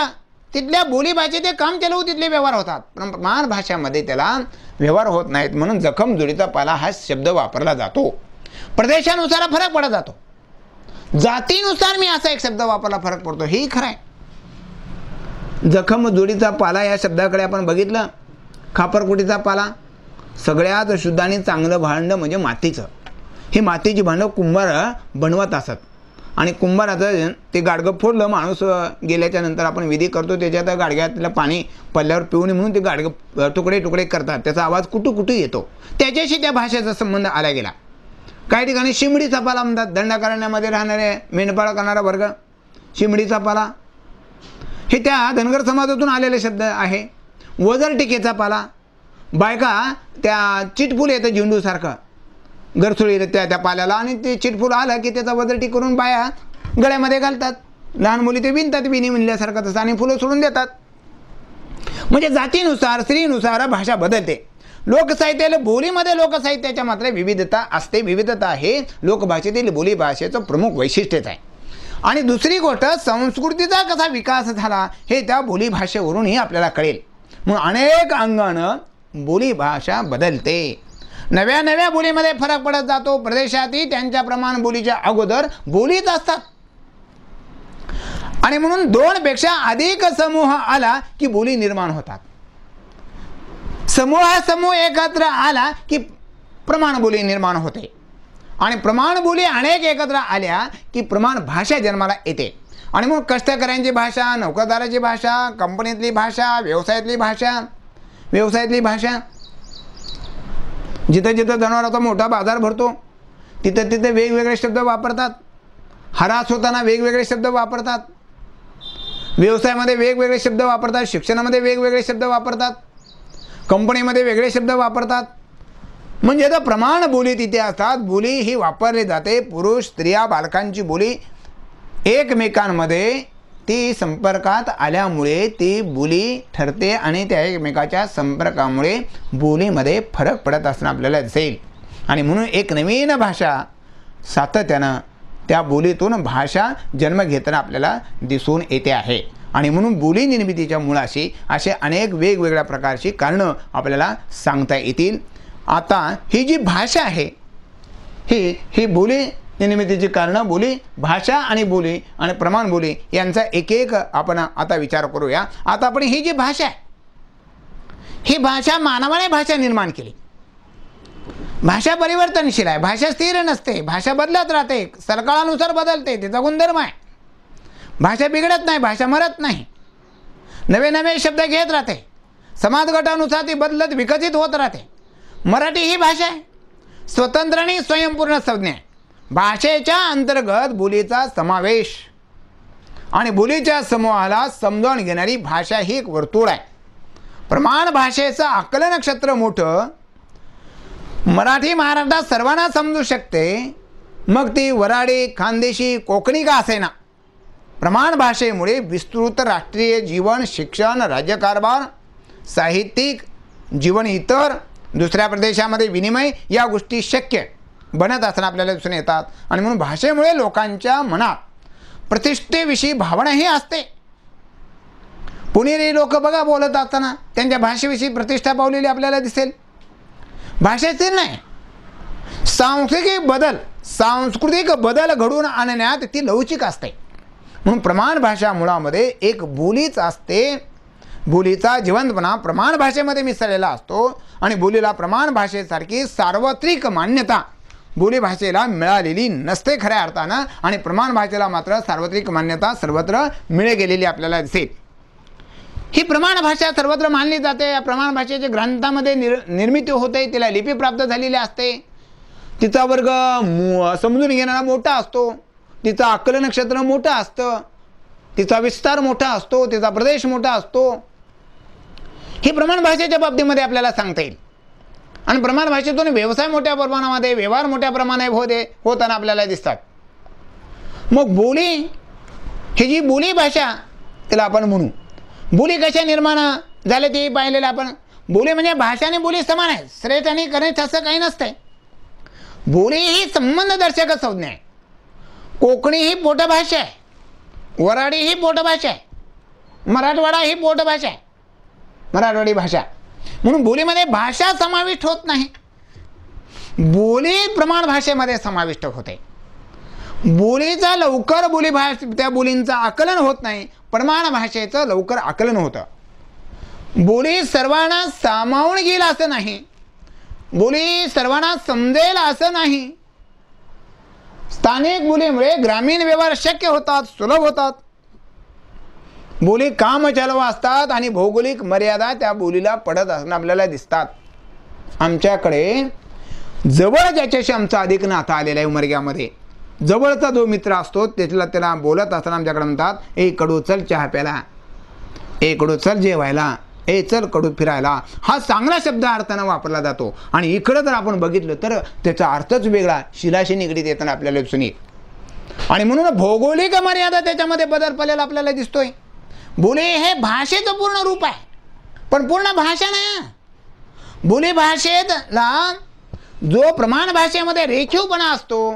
तिथल्या बोली भाषेत ते काम केलं तिथले व्यवहार होतात, पण प्रमाण भाषामध्ये त्याला व्यवहार होत नाहीत. म्हणून जखमजोडीचा पाला हा शब्द वापरला जातो. प्रदेशानुसार फरक पडत जातो, जातीनुसार मी असा एक शब्द वापरला फरक पडतो, हेही खरं आहे. जखमजोडीचा पाला या शब्दाकडे आपण बघितलं, खापरकुटीचा पाला, सगळ्यात शुद्ध आणि चांगलं भांडं म्हणजे मातीचं. ही मातीची भांडं कुंभार बनवत असत आणि कुंभाराचं ते गाडगं फोडलं, माणूस गेल्याच्या नंतर आपण विधी करतो, त्याच्यात गाडग्यातलं पाणी पडल्यावर पिऊ नये म्हणून ते गाडगं तुकडे तुकडे करतात, त्याचा आवाज कुठू कुठू येतो. त्याच्याशी त्या भाषेचा संबंध आला गेला. काही ठिकाणी शिमडीचा पाला म्हणतात. दंडकारण्यामध्ये राहणारे मेंढपाळ करणारा वर्ग शिमडीचा पाला हे त्या धनगर समाजातून आलेले शब्द आहे. वजरटिकेचा पाला, बायका त्या चिटफूल येतं झेंडूसारखं गरसुळी त्या पाल्याला, आणि ते चिटफूल आलं की त्याचा वजरटी करून बाया गळ्यामध्ये घालतात. लहान मुली ते विणतात विणी विणल्यासारखं तसं, आणि फुलं सोडून देतात. म्हणजे जातीनुसार स्त्रीनुसार भाषा बदलते. लोकसाहित्याला बोलीमध्ये लोकसाहित्याच्या मात्र विविधता असते. विविधता हे लोकभाषेतील बोली भाषेचं प्रमुख वैशिष्ट्यच आहे. आणि दुसरी गोष्ट, संस्कृतीचा कसा विकास झाला हे त्या बोली भाषेवरूनही आपल्याला कळेल. म्हणून अनेक अंगानं बोली भाषा बदलते. नव्या नव्या बोलीमध्ये फरक पडत जातो. प्रदेशातही त्यांच्या प्रमाण बोलीच्या अगोदर बोलीच असतात. आणि म्हणून 2 पेक्षा अधिक समूह आला की बोली निर्माण होतात. समूह एकत्र आला की प्रमाण बोली निर्माण होते. आणि प्रमाण बोली अनेक एकत्र आल्या की प्रमाण भाषा जन्माला येते. आणि मग कष्टकऱ्यांची भाषा, नोकरदाराची भाषा, कंपनीतली भाषा, व्यवसायातली भाषा, जिथं जिथं जनावरांचा मोठा बाजार भरतो तिथं तिथे वेगवेगळे शब्द वापरतात. हरास होताना वेगवेगळे शब्द वापरतात. व्यवसायामध्ये वेगवेगळे शब्द वापरतात. शिक्षणामध्ये वेगवेगळे शब्द वापरतात. कंपनीमध्ये वेगळे शब्द वापरतात. म्हणजे आता प्रमाण बोली तिथे असतात. बोली ही वापरली जाते. पुरुष, स्त्रिया, बालकांची बोली एकमेकांमध्ये ती संपर्कात आल्यामुळे ती बोली ठरते आणि त्या एकमेकाच्या संपर्कामुळे बोलीमध्ये फरक पडत असणं आपल्याला दिसेल. आणि म्हणून एक नवीन भाषा सातत्यानं त्या बोलीतून भाषा जन्म घेताना आपल्याला दिसून येते आहे. आणि म्हणून बोली निर्मितीच्या मुळाशी असे अनेक वेगवेगळ्या प्रकारची कारणं आपल्याला सांगता येतील. आता ही जी भाषा आहे ही बोली निर्मितीची कारणं, बोली भाषा आणि बोली आणि प्रमाण बोली यांचा एक एक आपण आता विचार करूया. आता आपण ही जी भाषा आहे ही भाषा मानवाने भाषा निर्माण केली. भाषा परिवर्तनशील आहे. भाषा स्थिर नसते. भाषा बदलत राहते. सरकाळानुसार बदलते. तिचा गुणधर्म आहे. भाषा बिघडत नाही. भाषा मरत नाही. नवे नवे शब्द घेत राहते. समाज गटानुसार ती बदलत विकसित होत राहते. मराठी ही भाषा आहे. स्वतंत्र आणि स्वयंपूर्ण संज्ञा आहे. भाषेच्या अंतर्गत बोलीचा समावेश आणि बोलीच्या समूहाला समजावून घेणारी भाषा ही एक वर्तुळ आहे. प्रमाण भाषेचं आकलन क्षेत्र मोठं. मराठी महाराष्ट्रात सर्वांना समजू शकते. मग ती वराडी, खानदेशी, कोकणी का असेना, प्रमाण भाषेमुळे विस्तृत राष्ट्रीय जीवन, शिक्षण, राज्यकारभार, साहित्यिक जीवन, इतर दुसऱ्या प्रदेशामध्ये विनिमय या गोष्टी शक्य बनत असताना आपल्याला दिसून येतात. आणि म्हणून भाषेमुळे लोकांच्या मनात प्रतिष्ठेविषयी भावनाही असते. पुणेरी लोक बघा बोलत असताना त्यांच्या भाषेविषयी प्रतिष्ठा पावलेली आपल्याला दिसेल. भाषेतील नाही, सांस्कृतिक बदल घडवून आणण्यात ती लवचिक असते. म्हणून प्रमाण भाषा मुळामध्ये एक बोलीच असते. बोलीचा जिवंतपणा प्रमाण भाषेमध्ये मिसळलेला असतो. आणि बोलीला प्रमाण भाषेसारखी सार्वत्रिक मान्यता बोली भाषेला मिळालेली नसते खऱ्या अर्थानं. आणि प्रमाण भाषेला मात्र सार्वत्रिक मान्यता सर्वत्र मिळे गेलेली आपल्याला दिसेल. ही प्रमाण भाषा सर्वत्र मानली जाते. या प्रमाण भाषेच्या ग्रंथामध्ये निर्मिती होते. तिला लिपी प्राप्त झालेली असते. तिचा वर्ग समजून घेणारा मोठा असतो. तिचं आकलन क्षेत्र मोठं असतं. तिचा विस्तार मोठा असतो. तिचा प्रदेश मोठा असतो. ही प्रमाण भाषेच्या बाबतीमध्ये आपल्याला सांगता येईल. आणि प्रमाण भाषेतून व्यवसाय मोठ्या प्रमाणामध्ये, व्यवहार मोठ्या प्रमाणात होताना आपल्याला दिसतात. मग बोली ही जी बोली भाषा तिला आपण म्हणू. बोली कशा निर्माण झाले ते पाहिलेलं आपण. बोली म्हणजे भाषा आणि बोली समान आहे. श्रेष्ठ आणि कनिष्ठ असं काही नसतंय. बोली ही संबंधदर्शक संज्ञा आहे. कोकणी ही पोटभाषा आहे. वराडी ही पोटभाषा आहे. मराठवाडा ही पोटभाषा आहे. मराठवाडी भाषा. म्हणून बोलीमध्ये भाषा समाविष्ट होत नाही. बोली प्रमाण भाषेमध्ये समाविष्ट होते. बोलीचा लवकर त्या बोलींचं आकलन होत नाही. प्रमाण भाषेचं लवकर आकलन होतं. बोली सर्वांना सामावून घेईल असं नाही. बोली सर्वांना समजेल असं नाही. स्थानिक बोलीमुळे ग्रामीण व्यवहार शक्य होतात, सुलभ होतात. बोली कामचालू असतात आणि भौगोलिक मर्यादा त्या बोलीला पडत असणं आपल्याला दिसतात. आमच्याकडे जवळ ज्याच्याशी आमचं अधिक नातं आलेलं आहे उमरग्यामध्ये, जवळचा जो मित्र असतो त्याला बोलत असताना आमच्याकडे म्हणतात, ए कडू चल चहा प्यायला, ए कडू चल जेवायला, ए चल कडू फिरायला. हा चांगला शब्द अर्थानं वापरला जातो. आणि इकडं जर आपण बघितलं तर त्याचा अर्थच वेगळा, शिलाशी निगडीत येताना आपल्याला दिसून येईल. आणि म्हणून भौगोलिक मर्यादा त्याच्यामध्ये बदल पडलेला आपल्याला दिसतोय. बोली हे भाषेचं पूर्ण रूप आहे, पण पूर्ण भाषा नाही. बोली भाषेतला जो प्रमाण भाषेमध्ये रेखीवपणा असतो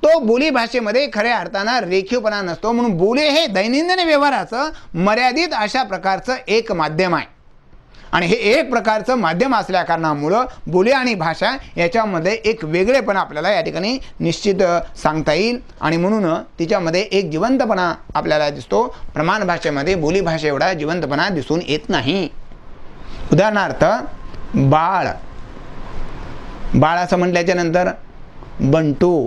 तो बोली भाषेमध्ये खऱ्या अर्थानं रेखीवपणा नसतो. म्हणून बोली हे दैनंदिन व्यवहाराचं मर्यादित अशा प्रकारचं एक माध्यम आहे. आणि हे एक प्रकारचं माध्यम असल्या कारणामुळं बोली आणि भाषा याच्यामध्ये एक वेगळेपणा आपल्याला या ठिकाणी निश्चित सांगता येईल. आणि म्हणून तिच्यामध्ये एक जिवंतपणा आपल्याला दिसतो. प्रमाण भाषेमध्ये बोली भाषे एवढा जिवंतपणा दिसून येत नाही. उदाहरणार्थ बाळ, बाळ असं म्हटल्याच्या नंतर बंटू,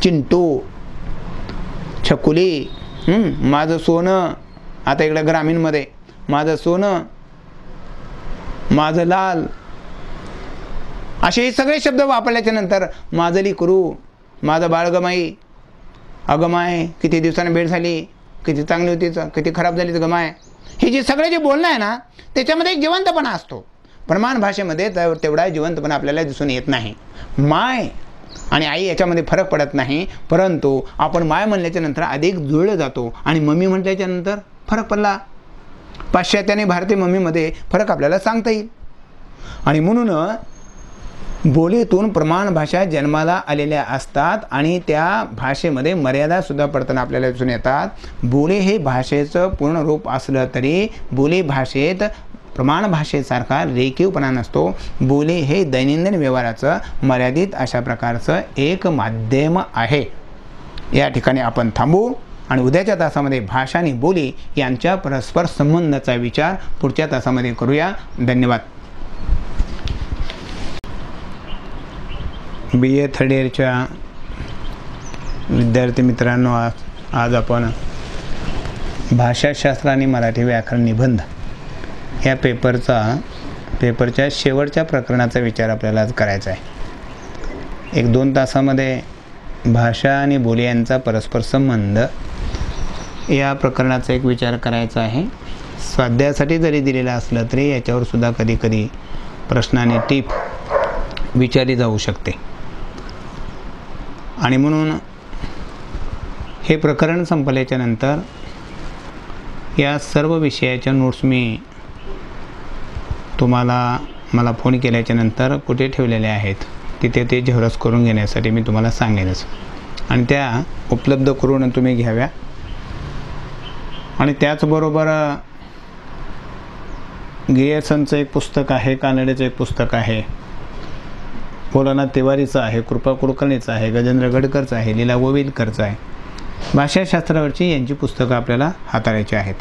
चिंटू, छकुली, माझं सोनं, आता इकडं ग्रामीणमध्ये माझं सोनं, माझं लाल, असे हे सगळे शब्द वापरल्याच्या नंतर माझं लेकरू, माझं बाळगमाई, अगमाय, किती दिवसांनी भेट झाली, किती चांगली होती, किती खराब झाली गमाय, हे जे सगळे जे बोलणं आहे ना त्याच्यामध्ये एक जिवंतपणा असतो. प्रमाण भाषेमध्ये तेवढा जिवंतपणा आपल्याला दिसून येत नाही. माय आणि आई याच्यामध्ये फरक पडत नाही, परंतु आपण माय म्हणल्याच्या नंतर अधिक जुळलं जातो. आणि मम्मी म्हटल्याच्या नंतर फरक पडला. पाश्चात्य आणि भारतीय मम्मीमध्ये फरक आपल्याला सांगता येईल. आणि म्हणून बोलीतून प्रमाण भाषा जन्माला आलेल्या असतात आणि त्या भाषेमध्ये मर्यादासुद्धा पडताना आपल्याला दिसून येतात. बोली हे भाषेचं पूर्ण रूप असलं तरी बोली भाषेत प्रमाण भाषेसारखा रेखीवपणा नसतो. बोली हे दैनंदिन व्यवहाराचं मर्यादित अशा प्रकारचं एक माध्यम आहे. या ठिकाणी आपण थांबू आणि उद्याच्या तासामध्ये भाषा आणि बोली यांच्या परस्पर संबंधाचा विचार पुढच्या तासामध्ये करूया. धन्यवाद. BA थर्ड इयरच्या विद्यार्थी मित्रांनो, आज आपण भाषाशास्त्र आणि मराठी व्याकरण निबंध या पेपरच्या शेवटच्या प्रकरणाचा विचार आपल्याला आज करायचा आहे. 1-2 तासामध्ये भाषा आणि बोली यांचा परस्पर संबंध या प्रकरणाचा एक विचार करायचा आहे. स्वाध्यायासाठी जरी दिलेला असलं तरी याच्यावर सुद्धा कधी प्रश्न आणि टीप विचारली जाऊ शकते. आणि म्हणून हे प्रकरण संपल्याच्या नंतर या सर्व विषयाच्या नोट्स मी मला फोन केल्याच्या नंतर कुठे ठेवलेल्या आहेत तिथे ते झेरॉक्स करून घेण्यासाठी मी तुम्हाला सांगेनच. आणि त्या उपलब्ध करून तुम्ही घ्याव्या. आणि त्याचबरोबर गियर्सनचं एक पुस्तक आहे, कानडेचं एक पुस्तक आहे, भोलानाथ तिवारीचं आहे, कृपा कुलकर्णीचं आहे, गजेंद्र गडकरचं आहे, लीला गोविलकरचं आहे. भाषाशास्त्रावरची यांची पुस्तकं आपल्याला हाताळायची आहेत.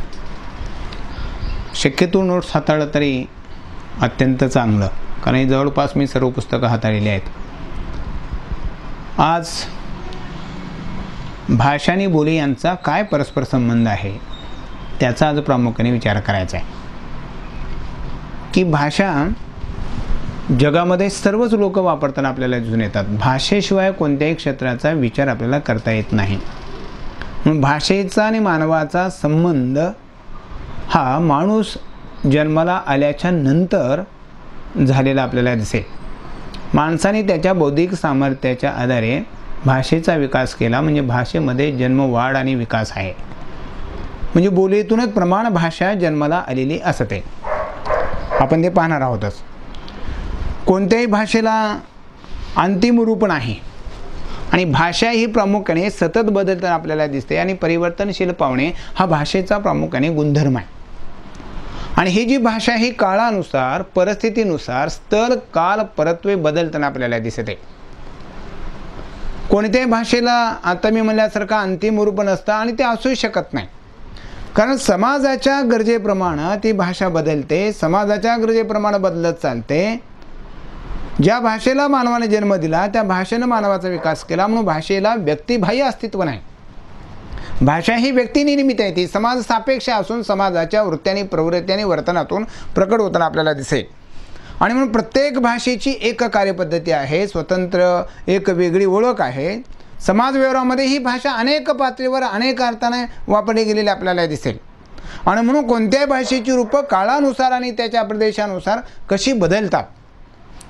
शक्यतो नोट्स हाताळलं तरी अत्यंत चांगलं, कारण जवळपास मी सर्व पुस्तकं हाताळलेली आहेत. आज भाषा आणि बोली यांचा काय परस्पर संबंध आहे त्याचा आज प्रामुख्याने विचार करायचा आहे. की भाषा जगामध्ये सर्वच लोक वापरताना आपल्याला दिसून येतात. भाषेशिवाय कोणत्याही क्षेत्राचा विचार आपल्याला करता येत नाही. म्हणून भाषेचा आणि मानवाचा संबंध हा माणूस जन्माला आल्याच्या नंतर झालेला आपल्याला दिसेल. माणसाने त्याच्या बौद्धिक सामर्थ्याच्या आधारे भाषेचा विकास केला, म्हणजे भाषेमध्ये जन्म, वाढ आणि विकास आहे. म्हणजे बोलीतूनच प्रमाण भाषा जन्माला आलेली असते. आपण ते पाहणार आहोतच. कोणत्याही भाषेला अंतिम रूप नाही आणि भाषा ही प्रामुख्याने सतत बदलताना आपल्याला दिसते आणि परिवर्तनशील पावणे हा भाषेचा प्रामुख्याने गुणधर्म आहे. आणि ही जी भाषा ही काळानुसार, परिस्थितीनुसार स्थळ, काल, परत्वे बदलताना आपल्याला दिसते. कोणत्याही भाषेला आता मी म्हणल्यासारखं अंतिम रूप नसतं आणि ते असूही शकत नाही. कारण समाजाच्या गरजेप्रमाणे ती भाषा बदलते, समाजाच्या गरजेप्रमाणे बदलत चालते. ज्या भाषेला मानवाने जन्म दिला त्या भाषेनं मानवाचा विकास केला, म्हणून भाषेला व्यक्तिबाह्य अस्तित्व नाही. भाषा ही व्यक्तिनिर्मित आहे, ती समाज सापेक्ष असून समाजाच्या वृत्त्यांनी प्रवृत्त्यांनी वर्तनातून प्रकट होताना आपल्याला दिसेल. आणि म्हणून प्रत्येक भाषेची एक कार्यपद्धती आहे, स्वतंत्र एक वेगळी ओळख आहे. समाज व्यवहारामध्ये ही भाषा अनेक पातळीवर अनेक अर्थाने वापरली गेलेली आपल्याला दिसेल. आणि म्हणून कोणत्याही भाषेची रूपं काळानुसार आणि त्याच्या प्रदेशानुसार कशी बदलतात,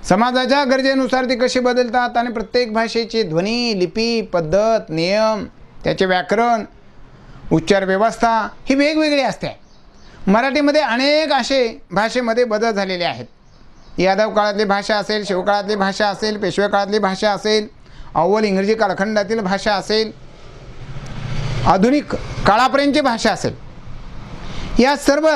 समाजाच्या गरजेनुसार ती कशी बदलतात, आणि प्रत्येक भाषेची ध्वनी, लिपी, पद्धत, नियम, त्याचे व्याकरण, उच्चार व्यवस्था ही वेगवेगळी असते. मराठीमध्ये अनेक असे भाषेमध्ये बदल झालेले आहेत. यादव काळातली भाषा असेल, शिवकाळातली भाषा असेल, पेशवे काळातली भाषा असेल, अव्वल इंग्रजी कालखंडातील भाषा असेल, आधुनिक काळापर्यंतची भाषा असेल, या सर्व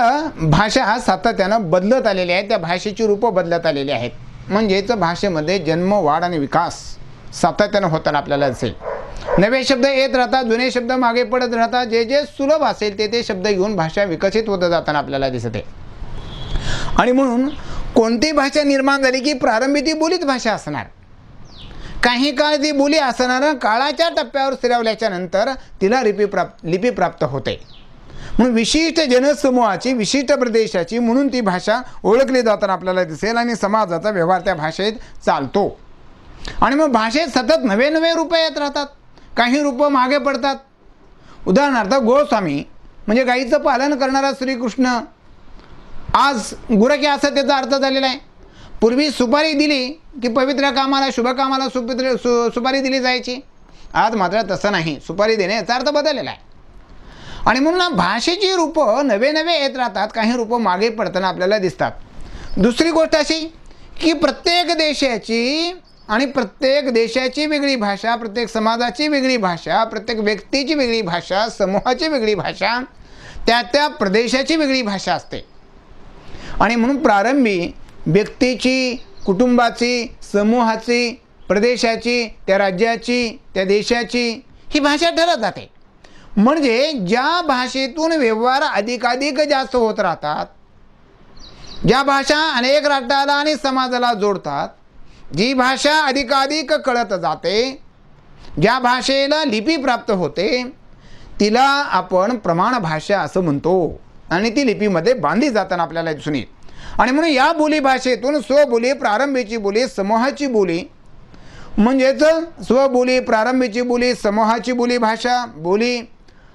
भाषा सातत्यानं बदलत आलेल्या आहेत. त्या भाषेची रूपं बदलत आलेली आहेत. म्हणजेच भाषेमध्ये जन्म, वाढ आणि विकास सातत्यानं होताना आपल्याला दिसेल. नवे शब्द येत राहतात, जुने शब्द मागे पडत राहतात. जे जे सुलभ असेल ते शब्द घेऊन भाषा विकसित होत जाताना आपल्याला दिसते. आणि म्हणून कोणती भाषा निर्माण झाली की प्रारंभी ती बोलीत भाषा असणार, काही काळ ती बोली असणार, काळाच्या टप्प्यावर स्थिरावल्याच्या नंतर तिला लिपी प्राप्त होते. म्हणून विशिष्ट जनसमूहाची, विशिष्ट प्रदेशाची म्हणून ती भाषा ओळखली जाताना आपल्याला दिसेल आणि समाजाचा व्यवहार त्या भाषेत चालतो. आणि मग भाषेत सतत नवे नवे रूपं येत राहतात, काही रूपं मागे पडतात. उदाहरणार्थ गोस्वामी म्हणजे गाईचं पालन करणारा श्रीकृष्ण आज गुरखी असा त्याचा अर्थ झालेला आहे. पूर्वी सुपारी दिली की पवित्र कामाला, शुभ कामाला सुपारी दिली जायची. आज मात्र तसं नाही, सुपारी देणे याचा अर्थ बदललेला आहे. आणि म्हणून भाषेची रूपं नवे नवे येत राहतात, काही रूपं मागे पडताना आपल्याला दिसतात. दुसरी गोष्ट अशी की प्रत्येक देशाची वेगळी भाषा, प्रत्येक समाजाची वेगळी भाषा, प्रत्येक व्यक्तीची वेगळी भाषा, समूहाची वेगळी भाषा, त्या प्रदेशाची वेगळी भाषा असते. आणि म्हणून प्रारंभी व्यक्तीची, कुटुंबाची, समूहाची, प्रदेशाची, त्या राज्याची, त्या देशाची ही भाषा ठरत जाते. म्हणजे ज्या भाषेतून व्यवहार अधिकाधिक जास्त होत राहतात, ज्या भाषा अनेक राष्ट्राला आणि समाजाला जोडतात, जी भाषा अधिकाधिक कळत जाते, ज्या भाषेला लिपी प्राप्त होते, तिला आपण प्रमाण भाषा असं म्हणतो. आणि ती लिपीमध्ये बांधली जाताना आपल्याला दिसून येईल. आणि म्हणून या बोली भाषेतून स्वबोली, प्रारंभीची बोली, समूहाची बोली म्हणजेच स्वबोली, प्रारंभीची बोली, समूहाची बोली, भाषा बोली,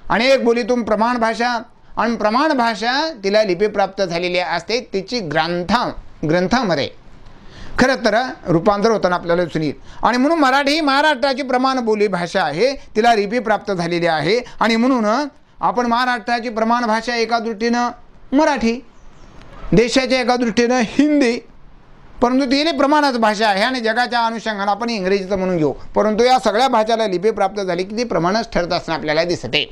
अनेक बोलीतून प्रमाण भाषा, आणि प्रमाण भाषा तिला लिपी प्राप्त झालेली असते. तिची ग्रंथामध्ये खरं तर रूपांतर होताना आपल्याला दिसून येईल. आणि म्हणून मराठी ही महाराष्ट्राची प्रमाण बोली भाषा आहे, तिला लिपी प्राप्त झालेली आहे. आणि म्हणून आपण महाराष्ट्राची प्रमाण भाषा एका दृष्टीनं मराठी, देशाच्या एका दृष्टीनं हिंदी, परंतु ती प्रमाणाच भाषा आहे. आणि जगाच्या अनुषंगाने आपण इंग्रजीचं म्हणून घेऊ, परंतु या सगळ्या भाषेला लिपी प्राप्त झाली की ती प्रमाणच ठरत असताना आपल्याला दिसते.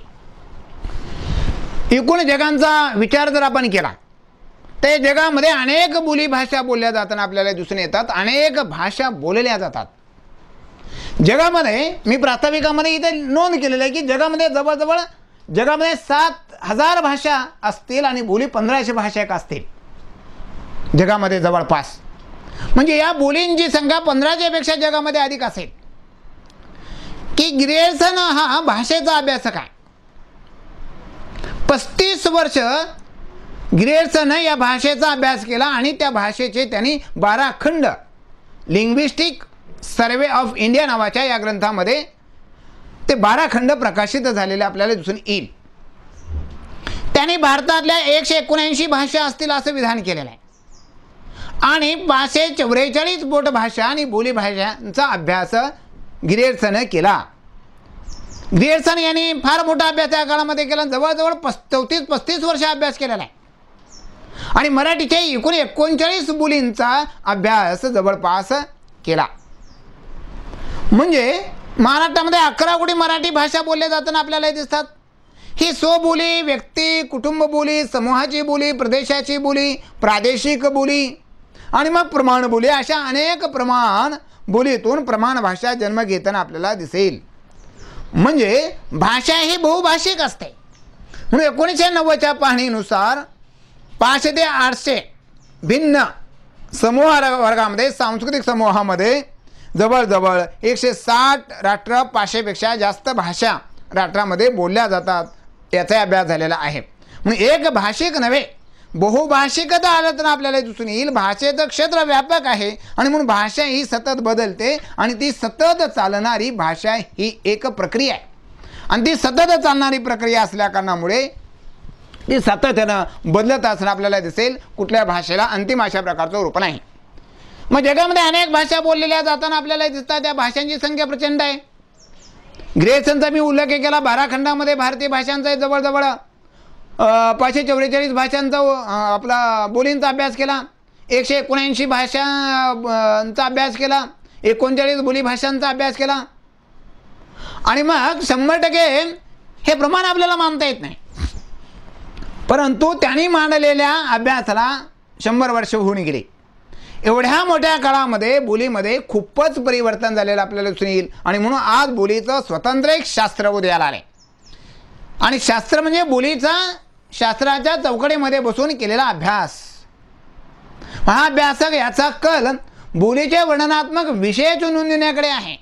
एकूण जगांचा विचार जर आपण केला तर जगामध्ये अनेक बोली भाषा बोलल्या जाताना आपल्याला दिसून येतात, अनेक भाषा बोलल्या जातात. जगामध्ये मी प्रास्ताविकामध्ये इथे नोंद केलेलं आहे की जगामध्ये जवळजवळ 7,000 भाषा असतील आणि बोली 1500 भाषा एक असतील जगामध्ये जवळपास. म्हणजे या बोलींची संख्या 1500 पेक्षा जगामध्ये अधिक असेल. की ग्रियर्सन हा भाषेचा अभ्यासक आहे. 35 वर्ष ग्रियर्सन या भाषेचा अभ्यास केला आणि त्या भाषेचे त्यांनी 12 खंड लिंग्विस्टिक सर्वे ऑफ इंडिया नावाच्या या ग्रंथामध्ये ते 12 खंड प्रकाशित झालेले आपल्याला दिसून येईल. त्यांनी भारतातल्या 179 भाषा असतील असं विधान केलेलं आहे. आणि 544 बोटभाषा आणि बोलीभाषांचा अभ्यास ग्रियर्सन केला. ग्रियर्सन यांनी फार मोठा अभ्यास त्या काळामध्ये केला, जवळजवळ 34-35 वर्ष अभ्यास केलेला आहे. आणि मराठीच्या एकूण 39 बोलींचा अभ्यास जवळपास केला. म्हणजे महाराष्ट्रामध्ये 11 कोटी मराठी भाषा बोलल्या जाताना आपल्याला दिसतात. ही स्वबोली, व्यक्ती, कुटुंब बोली, समूहाची बोली, प्रदेशाची बोली, प्रादेशिक बोली आणि मग प्रमाण बोली, अशा अनेक प्रमाण बोलीतून प्रमाण भाषा जन्म घेताना आपल्याला दिसेल. म्हणजे भाषा ही बहुभाषिक असते. म्हणून 1990च्या पाहणीनुसार 500 ते 800 भिन्न समूह वर्गामध्ये सांस्कृतिक समूहामध्ये जवळजवळ 160 राष्ट्र 500पेक्षा जास्त भाषा राष्ट्रामध्ये बोलल्या जातात याचा अभ्यास झालेला आहे. म्हणून एक भाषिक नव्हे बहुभाषिकता आलं तर आपल्याला दिसून येईल भाषेचं क्षेत्र व्यापक आहे आणि म्हणून भाषा ही सतत बदलते आणि ती सतत चालणारी भाषा ही एक प्रक्रिया आहे आणि ती सतत चालणारी प्रक्रिया असल्या कारणामुळे ती सातत्यानं बदलत असणं आपल्याला दिसेल. कुठल्या भाषेला अंतिम अशा प्रकारचं रूप नाही. मग जगामध्ये अनेक भाषा बोललेल्या जाताना आपल्याला दिसतात त्या भाषांची संख्या प्रचंड आहे. ग्रेसनचा मी उल्लेख केला 12 खंडामध्ये भारतीय भाषांचा जवळजवळ 544 भाषांचा आपला बोलींचा अभ्यास केला. 179 भाषांचा अभ्यास केला. 39 बोली भाषांचा अभ्यास केला. आणि मग 100% हे प्रमाण आपल्याला मानता येत नाही, परंतु त्यांनी मांडलेल्या अभ्यासाला 100 वर्ष होऊन गेली. एवढ्या मोठ्या काळामध्ये बोलीमध्ये खूपच परिवर्तन झालेलं आपल्याला दिसून येईल आणि म्हणून आज बोलीचं स्वतंत्र एक शास्त्र उदयाला आले. आणि शास्त्र म्हणजे बोलीचा शास्त्राच्या चौकटीमध्ये बसून केलेला अभ्यास. हा अभ्यासक याचा कल बोलीचे वर्णनात्मक विषय नोंदवण्याकडे आहे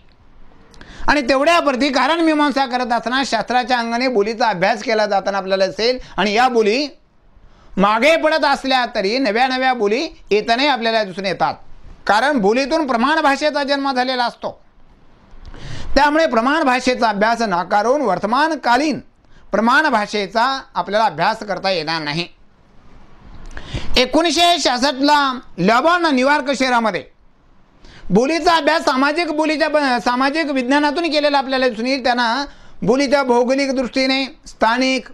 आणि तेवढ्यावरती कारण मीमांसा करत असताना शास्त्राच्या अंगाने बोलीचा अभ्यास केला जाताना आपल्याला दिसेल. आणि या बोली मागे पडत असल्या तरी नव्या नव्या बोली येतानाही आपल्याला दिसून येतात, कारण बोलीतून प्रमाण भाषेचा जन्म झालेला असतो. त्यामुळे प्रमाण भाषेचा अभ्यास नाकारून वर्तमानकालीन प्रमाण भाषेचा आपल्याला अभ्यास करता येणार नाही. 1966ला लबॉन न्यूयॉर्क शहरामध्ये बोलीचा अभ्यास सामाजिक विज्ञानातून केलेला आपल्याला दिसून येईल. त्यांना बोलीच्या भौगोलिक दृष्टीने स्थानिक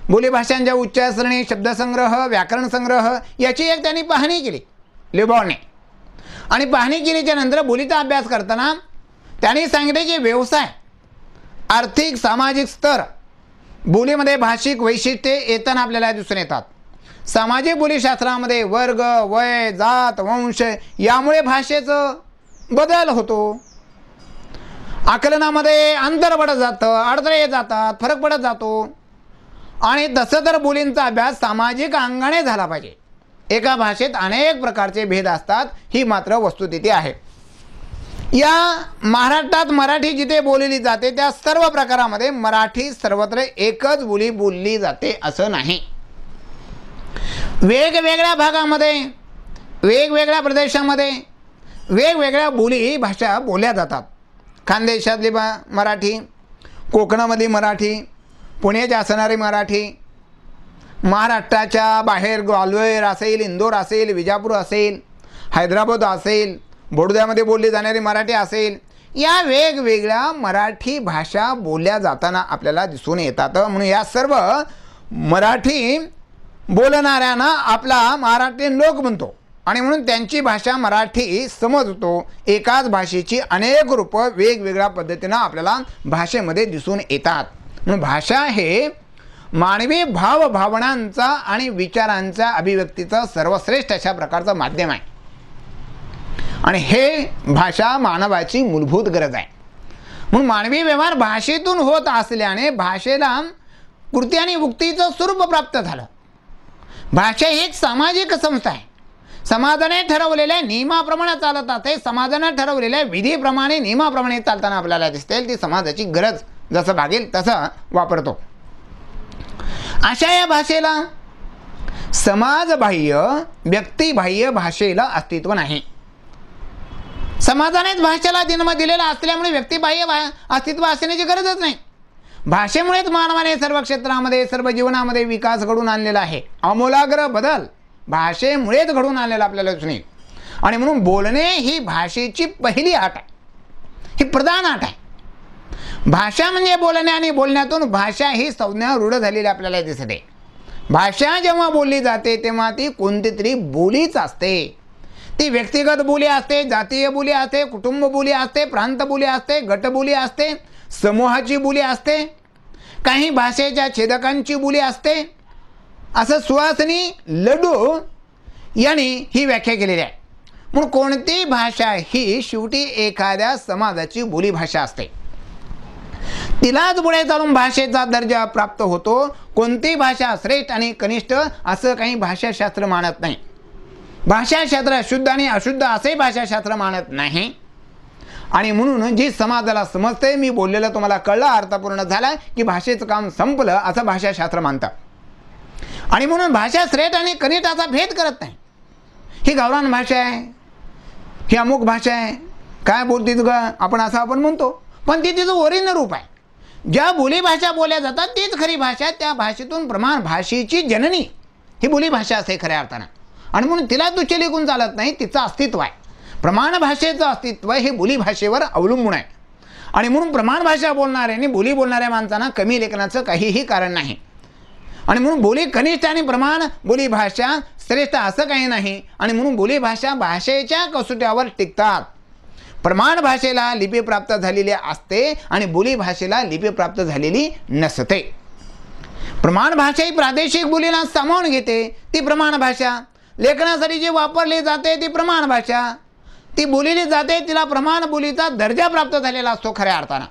बोलीभाषांच्या उच्चारणी शब्दसंग्रह व्याकरण संग्रह याची एक त्यांनी पाहणी केली लिबॉनने. आणि पाहणी केल्याच्या नंतर बोलीचा अभ्यास करताना त्यांनी सांगितले की व्यवसाय आर्थिक सामाजिक स्तर बोलीमध्ये भाषिक वैशिष्ट्ये येताना आपल्याला दिसून येतात. सामाजिक बोलीशास्त्रामध्ये वर्ग वय जात वंश यामुळे भाषेचं बदल होतो. आकलनामध्ये अंतर पडत जातं, अडथळे येत जातात, फरक पडत जातो. आणि तसं तर बोलींचा अभ्यास सामाजिक अंगाने झाला पाहिजे. एका भाषेत अनेक प्रकारचे भेद असतात ही मात्र वस्तुस्थिती आहे. या महाराष्ट्रात मराठी जिथे बोलली जाते त्या सर्व प्रकारामध्ये मराठी सर्वत्र एकच बोली बोलली जाते असं नाही. वेगवेगळ्या भागामध्ये वेगवेगळ्या प्रदेशामध्ये वेगवेगळ्या बोली भाषा बोलल्या जातात. खानदेशातली मराठी, कोकणामधली मराठी, पुण्याची असणारी मराठी, महाराष्ट्राच्या बाहेर ग्वाल्हेर असेल, इंदोर असेल, विजापूर असेल, हैदराबाद असेल, बडोद्यामध्ये बोलली जाणारी मराठी असेल, या वेगवेगळ्या मराठी भाषा बोलल्या जाताना आपल्याला दिसून येतात. म्हणून या सर्व मराठी बोलणाऱ्यांना आपला मराठीयन लोक म्हणतो आणि म्हणून त्यांची भाषा मराठी समजतो. एकाच भाषेची अनेक रूपं वेगवेगळ्या पद्धतीनं आपल्याला भाषेमध्ये दिसून येतात. म्हणून भाषा हे मानवी भावभावनांचा आणि विचारांच्या अभिव्यक्तीचं सर्वश्रेष्ठ अशा प्रकारचं माध्यम आहे आणि हे भाषा मानवाची मूलभूत गरज आहे. म्हणून मानवी व्यवहार भाषेतून होत असल्याने भाषेला कृती आणि उक्तीचं स्वरूप प्राप्त झालं. भाषा ही एक सामाजिक संस्था आहे. समाजाने ठरवलेल्या नियमाप्रमाणे चालत असते. समाजाने ठरवलेल्या विधीप्रमाणे नियमाप्रमाणे चालताना आपल्याला दिसते. ती समाजाची गरज जसं भागेल तसं वापरतो. अशा या भाषेला समाजबाह्य व्यक्तिबाह्य भाषेला अस्तित्व नाही. समाजानेच भाषेला जन्म दिलेला असल्यामुळे व्यक्तिबाह्य अस्तित्व असण्याची गरजच नाही. भाषेमुळेच मानवाने सर्व क्षेत्रामध्ये सर्व जीवनामध्ये विकास घडून आणलेला आहे. आमूलाग्र बदल भाषेमुळेच घडून आणलेला आपल्याला दिसून येईल. आणि म्हणून बोलणे ही भाषेची पहिली आट आहे, ही प्रधान आट आहे. भाषा म्हणजे बोलणे आणि बोलण्यातून भाषा ही संज्ञा रूढ झालेली आपल्याला दिसते. भाषा जेव्हा बोलली जाते तेव्हा ती कोणती तरी बोलीच असते. ती व्यक्तिगत बोली असते, जातीय बोली असते, कुटुंब बोली असते, प्रांत बोली असते, गट बोली असते, समूहाची बोली असते, काही भाषेच्या छेदकांची बोली असते. असं सुहासिनी लड्डू यांनी ही व्याख्या केलेली आहे. म्हणून कोणती भाषा ही शेवटी एखाद्या समाजाची बोलीभाषा असते. तिलाच पुढे चालून भाषेचा दर्जा प्राप्त होतो. कोणती भाषा श्रेष्ठ आणि कनिष्ठ असं काही भाषाशास्त्र मानत नाही. भाषाशास्त्र शुद्ध आणि अशुद्ध असे भाषाशास्त्र मानत नाही. आणि म्हणून जी समाजाला समजते, मी बोललेलं तुम्हाला कळलं, अर्थपूर्ण झाला की भाषेचं काम संपलं असं भाषाशास्त्र मानतात. आणि म्हणून भाषा श्रेष्ठ आणि कनिष्ठ असा भेद करत नाही. ही गावरान भाषा आहे, ही अमुक भाषा आहे, काय बोलतीस ग आपण असं आपण म्हणतो, पण ती तिचं ओरिजिनल रूप आहे. ज्या बोलीभाषा बोलल्या जातात तीच खरी भाषा. त्या भाषेतून प्रमाण भाषेची जननी ही बोलीभाषा असे खऱ्या अर्थानं. आणि म्हणून तिला तुच्छ लेखून चालत नाही, तिचं अस्तित्व आहे. प्रमाण भाषेचं अस्तित्व हे बोलीभाषेवर अवलंबून आहे. आणि म्हणून प्रमाण भाषा बोलणाऱ्यांनी बोली बोलणाऱ्या माणसांना कमी लेखनाचं काहीही कारण नाही. आणि म्हणून बोली कनिष्ठ आणि प्रमाण बोली भाषा श्रेष्ठ असं काही नाही. आणि म्हणून बोली भाषा भाषेच्या कसोट्यावर टिकतात. प्रमाण भाषेला लिपी प्राप्त झालेली असते आणि बोली भाषेला लिपी प्राप्त झालेली नसते. प्रमाण भाषा ही प्रादेशिक बोलीला सामावून घेते, ती प्रमाण भाषा. लेखनासाठी जी वापरली जाते ती प्रमाण भाषा. ती बोलली जाते, तिला प्रमाण बोलीचा दर्जा प्राप्त झालेला असतो खऱ्या अर्थानं.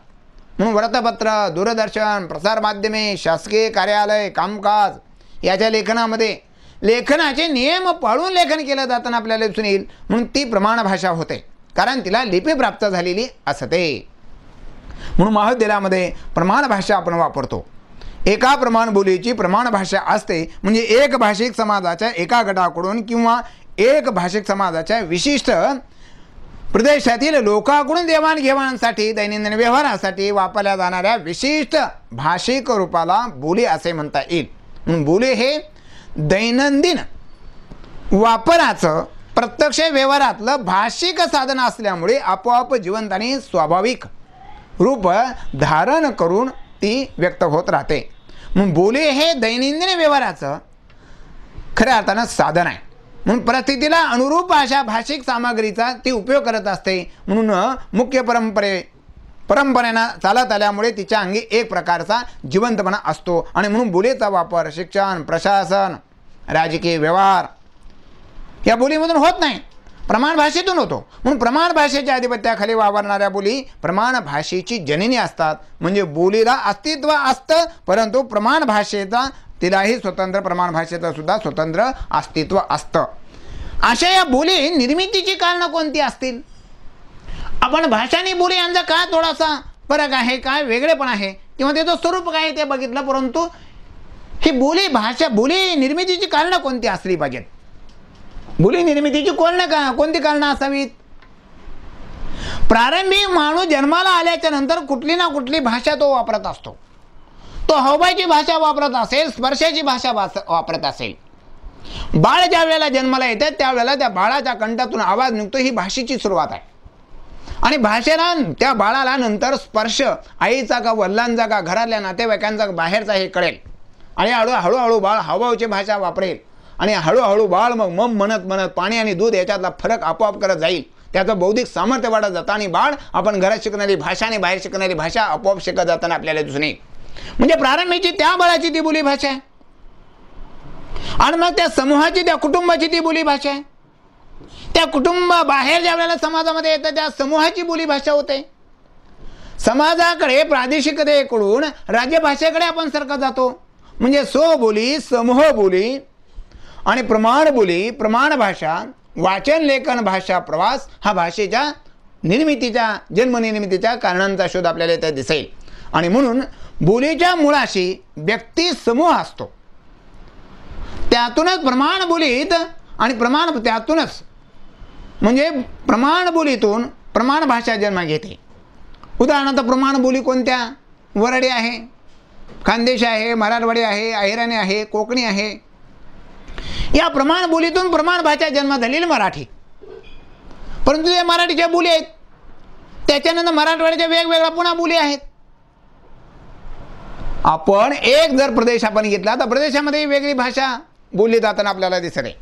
म्हणून वृत्तपत्र, दूरदर्शन, प्रसारमाध्यमे, शासकीय कार्यालय, कामकाज याच्या लेखनामध्ये लेखनाचे नियम पाळून लेखन केलं जाताना आपल्याला दिसून येईल. म्हणून ती प्रमाण भाषा होते, कारण तिला लिपी प्राप्त झालेली असते. म्हणून महाविद्यालयामध्ये प्रमाण भाषा आपण वापरतो. एका प्रमाण बोलीची प्रमाण भाषा असते, म्हणजे एक भाषिक समाजाच्या एका गटाकडून किंवा एक भाषिक समाजाच्या विशिष्ट प्रदेशातील लोकांकडून देवाणघेवाणसाठी दैनंदिन व्यवहारासाठी वापरल्या जाणाऱ्या विशिष्ट भाषिक रूपाला बोली असे म्हणता येईल. म्हणून बोली हे दैनंदिन वापराचं प्रत्यक्ष व्यवहारातलं भाषिक साधन असल्यामुळे आपोआप जिवंत आणि स्वाभाविक रूप धारण करून ती व्यक्त होत राहते. म्हणून बोली हे दैनंदिन व्यवहाराचं खऱ्या अर्थानं साधन आहे. म्हणून परिस्थितीला अनुरूप अशा भाषिक सामग्रीचा ती उपयोग करत असते. म्हणून मुख्य परंपरेनं चालत आल्यामुळे तिच्या अंगी एक प्रकारचा जिवंतपणा असतो. आणि म्हणून बोलीचा वापर शिक्षण, प्रशासन, राजकीय व्यवहार या बोलीमधून होत नाही, प्रमाण भाषेतून होतो. म्हणून प्रमाण भाषेच्या आधिपत्याखाली वावरणाऱ्या बोली प्रमाण भाषेची जननी असतात. म्हणजे बोलीला अस्तित्व असतं, परंतु प्रमाण भाषेचा तिलाही स्वतंत्र, प्रमाण भाषेचं सुद्धा स्वतंत्र अस्तित्व असतं. अशा या बोली निर्मितीची कारणं कोणती असतील? आपण भाषा आणि बोली यांचा काय थोडासा फरक आहे, काय वेगळेपण आहे किंवा त्याचं स्वरूप काय आहे ते बघितलं. परंतु ही बोली भाषा बोली निर्मितीची कारणं कोणती असली पाहिजेत? बोली निर्मितीची कोणती कारणं असावीत? प्रारंभी माणूस जन्माला आल्याच्या नंतर कुठली ना कुठली भाषा तो वापरत असतो. तो हावभावाची भाषा वापरत असेल, स्पर्शाची भाषा वापरत असेल. बाळ ज्या वेळेला जन्माला येते त्यावेळेला त्या बाळाच्या कंठातून आवाज निघतो, ही भाषेची सुरुवात आहे. आणि भाषेला त्या बाळाला नंतर स्पर्श आईचा का वडिलांचा का घरातल्या नातेवाईकांचा बाहेरचा हे कळेल. आणि हळूहळू बाळ हावभावाची भाषा वापरेल. आणि हळूहळू बाळ मग म्हणत म्हणत पाणी आणि दूध याच्यातला फरक आपोआप करत जाईल. त्याचं बौद्धिक सामर्थ्य वाढत जातं आणि बाळ आपण घरात शिकणारी भाषा आणि बाहेर शिकणारी भाषा आपोआप शिकत जाताना आपल्याला दिसून येईल. म्हणजे प्रारंभीची त्या बाळाची ती बोली भाषा आहे. आणि मग त्या समूहाची, त्या कुटुंबाची ती बोली भाषा आहे. त्या कुटुंब बाहेर ज्या वेळेला समाजामध्ये येतं त्या समूहाची बोली भाषा होते. समाजाकडे प्रादेशिकतेकडून राज्यभाषेकडे आपण सरकत जातो. म्हणजे स्वबोली, समूह बोली आणि प्रमाण बोली, प्रमाण भाषा, वाचन लेखन भाषा प्रवास हा भाषेच्या निर्मितीच्या, जन्मनिर्मितीच्या कारणांचा शोध आपल्याला इथे दिसेल. आणि म्हणून बोलीच्या मुळाशी व्यक्ती समूह असतो. त्यातूनच प्रमाण बोलीत आणि त्यातूनच म्हणजे प्रमाण बोलीतून प्रमाण भाषा जन्म घेते. उदाहरणार्थ प्रमाण बोली कोणत्या? वरडी आहे, खानदेशी आहे, मराठवाडी आहे, अहिराणी आहे, कोकणी आहे. या प्रमाण बोलीतून प्रमाण भाषा जन्म झालेली मराठी. परंतु या मराठीच्या बोली आहेत, त्याच्यानंतर मराठवाड्याच्या वेगवेगळ्या पुन्हा बोली आहेत. आपण एक जर प्रदेश आपण घेतला तर प्रदेशामध्ये वेगळी भाषा बोलली जाताना आपल्याला दिसत आहे.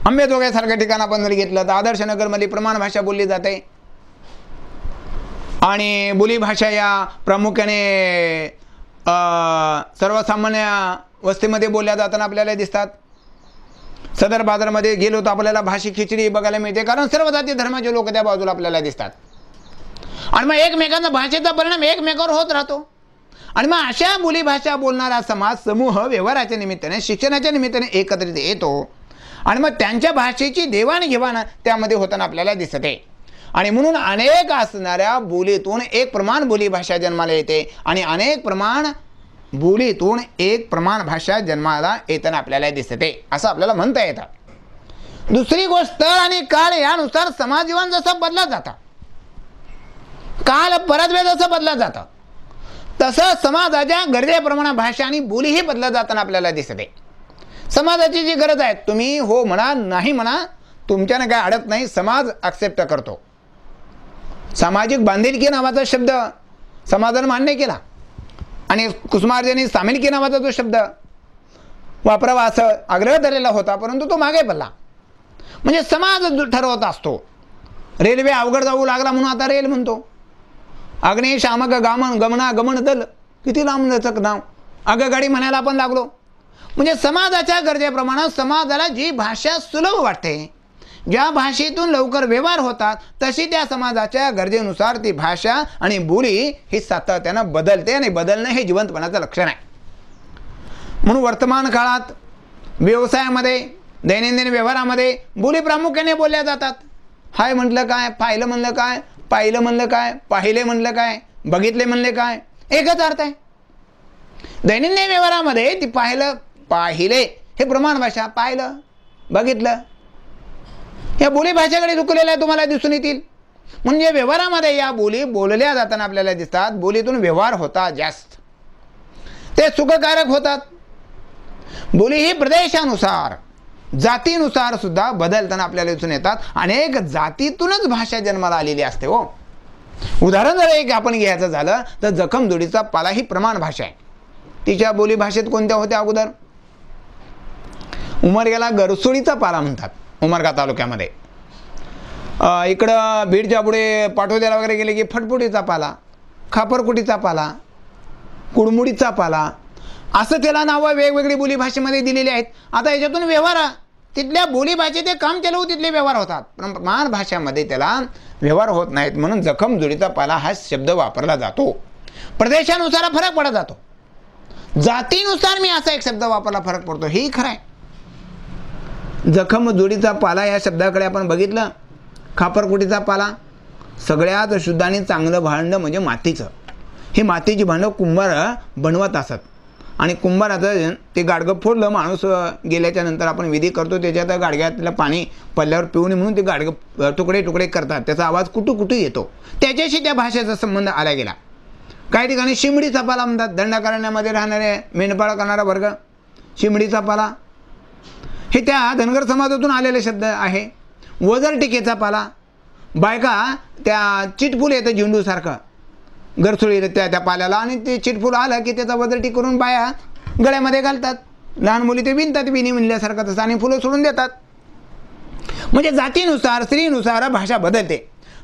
अंबेजोगाईसारख्या ठिकाण आपण जर घेतलं तर आदर्श नगरमध्ये प्रमाण भाषा बोलली जाते. आणि बोली भाषा या प्रामुख्याने सर्वसामान्य वस्तीमध्ये बोलल्या जाताना आपल्याला दिसतात. सदर बाजारमध्ये गेलो तर आपल्याला भाषिक खिचडी बघायला मिळते, कारण सर्व जाती धर्माचे लोक त्या बाजूला आपल्याला दिसतात. आणि मग एकमेकांचा भाषेचा परिणाम एकमेकावर होत राहतो. आणि मग अशा बोली भाषा बोलणारा समाज समूह व्यवहाराच्या निमित्ताने, शिक्षणाच्या निमित्ताने एकत्रित येतो. आणि मग त्यांच्या भाषेची देवाणघेवाण त्यामध्ये होताना आपल्याला दिसते. आणि म्हणून अनेक असणाऱ्या बोलीतून एक प्रमाण बोली भाषा जन्माला येते आणि अनेक प्रमाण बोलीतून एक प्रमाण भाषा जन्माला येताना आपल्याला दिसते, असं आपल्याला म्हणता येतं. दुसरी गोष्ट, स्थळ आणि काळ यानुसार समाज जीवन जसं बदलत जातं, काल परत्वे जसं बदलत जातं, तसं समाजाच्या गरजेप्रमाणे भाषा आणि बोलीही बदलत जाताना आपल्याला दिसते. समाजाची जी गरज आहे, तुम्ही हो म्हणा नाही म्हणा, तुमच्यानं काय अडत नाही, समाज ॲक्सेप्ट करतो. सामाजिक बांधिलकी नावाचा शब्द समाजानं मान्य केला आणि कुसुमार्जांनी सामीलकी नावाचा जो शब्द वापरावा असं आग्रह धरलेला होता, परंतु तो मागे पडला. म्हणजे समाज ठरवत असतो. रेल्वे अवघड जाऊ लागला म्हणून आता रेल म्हणतो. अग्नि शामक गामन गमना गमन दल, किती लांब लचक नाव, आगगाडी म्हणायला आपण लागलो. म्हणजे समाजाच्या गरजेप्रमाणे समाजाला जी भाषा सुलभ वाटते, ज्या भाषेतून लवकर व्यवहार होतात, तशी त्या समाजाच्या गरजेनुसार ती भाषा आणि बोली ही सातत्यानं बदलते आणि बदलणं हे जिवंतपणाचं लक्षण आहे. म्हणून वर्तमान काळात व्यवसायामध्ये, दैनंदिन व्यवहारामध्ये बोली प्रामुख्याने बोलल्या जातात. हाय म्हटलं काय, पाहिलं म्हणलं काय, पाहिलं म्हणलं काय, पाहिले म्हणलं काय, बघितले म्हणले काय, एकच अर्थ आहे. दैनंदिन व्यवहारामध्ये ती पाहिलं, पाहिले हे प्रमाण भाषा, पाहिलं बघितलं या बोली भाषेकडे झुकलेल्या तुम्हाला दिसून येतील. म्हणजे व्यवहारामध्ये या बोली बोलल्या जाताना आपल्याला दिसतात. बोलीतून व्यवहार होतात, जास्त ते सुखकारक होतात. बोली ही प्रदेशानुसार, जातीनुसार सुद्धा बदलताना आपल्याला दिसून येतात. अनेक जातीतूनच भाषा जन्माला आलेली असते. हो, उदाहरण जर एक आपण घ्यायचं झालं तर जखमदुडीचा पाला ही प्रमाण भाषा आहे. तिच्या बोली भाषेत कोणत्या होत्या अगोदर? उमरग्याला गरसोळीचा पाला म्हणतात, उमरगा तालुक्यामध्ये. इकडं बीडच्या पुढे पाटोद्याला वगैरे गेले की फटफुटीचा पाला, खापरकुटीचा पाला, कुडमुडीचा पाला, असं त्याला नावं वेगवेगळी बोली भाषेमध्ये दिलेली आहेत. आता याच्यातून व्यवहार, तिथल्या बोली भाषेचे काम चालवू तिथले व्यवहार होतात, पण प्रमाण भाषामध्ये त्याला व्यवहार होत नाहीत. म्हणून जखमदुडीचा पाला हा शब्द वापरला जातो. प्रदेशानुसार फरक पडत जातो, जातीनुसार मी असा एक शब्द वापरला फरक पडतो, हेही खरं आहे. जखमदुडीचा पाला या शब्दाकडे आपण बघितलं. खापरकुटीचा पाला, सगळ्यात शुद्ध आणि चांगलं भांडं म्हणजे मातीचं. ही मातीची भांडं कुंभार बनवत असत आणि कुंभाराचं ते गाडगं फोडलं, माणूस गेल्याच्या नंतर आपण विधी करतो, त्याच्यात गाडग्यातलं पाणी पडल्यावर पिऊ नये म्हणून ते गाडगं तुकडे तुकडे करतात, त्याचा आवाज कुटू कुटू येतो. त्याच्याशी त्या भाषेचा संबंध आला गेला. काही ठिकाणी शिमडीचा पाला म्हणतात. दंडकारण्यामध्ये राहणारे मेंढपाळ करणारा वर्ग, शिमडीचा पाला हे त्या धनगर समाजातून आलेले शब्द आहे. वजरटिकेचा पाला, बायका त्या चिटफूल येतं झेंडूसारखं गरसुळी त्या पाल्याला, आणि ते चिटफूल आलं की त्याचा वजरटी करून बाया गळ्यामध्ये घालतात. लहान मुली ते विणतात विणी म्हणल्यासारखं तसं, आणि फुलं सोडून देतात. म्हणजे जातीनुसार, स्त्रीनुसार भाषा बदलते.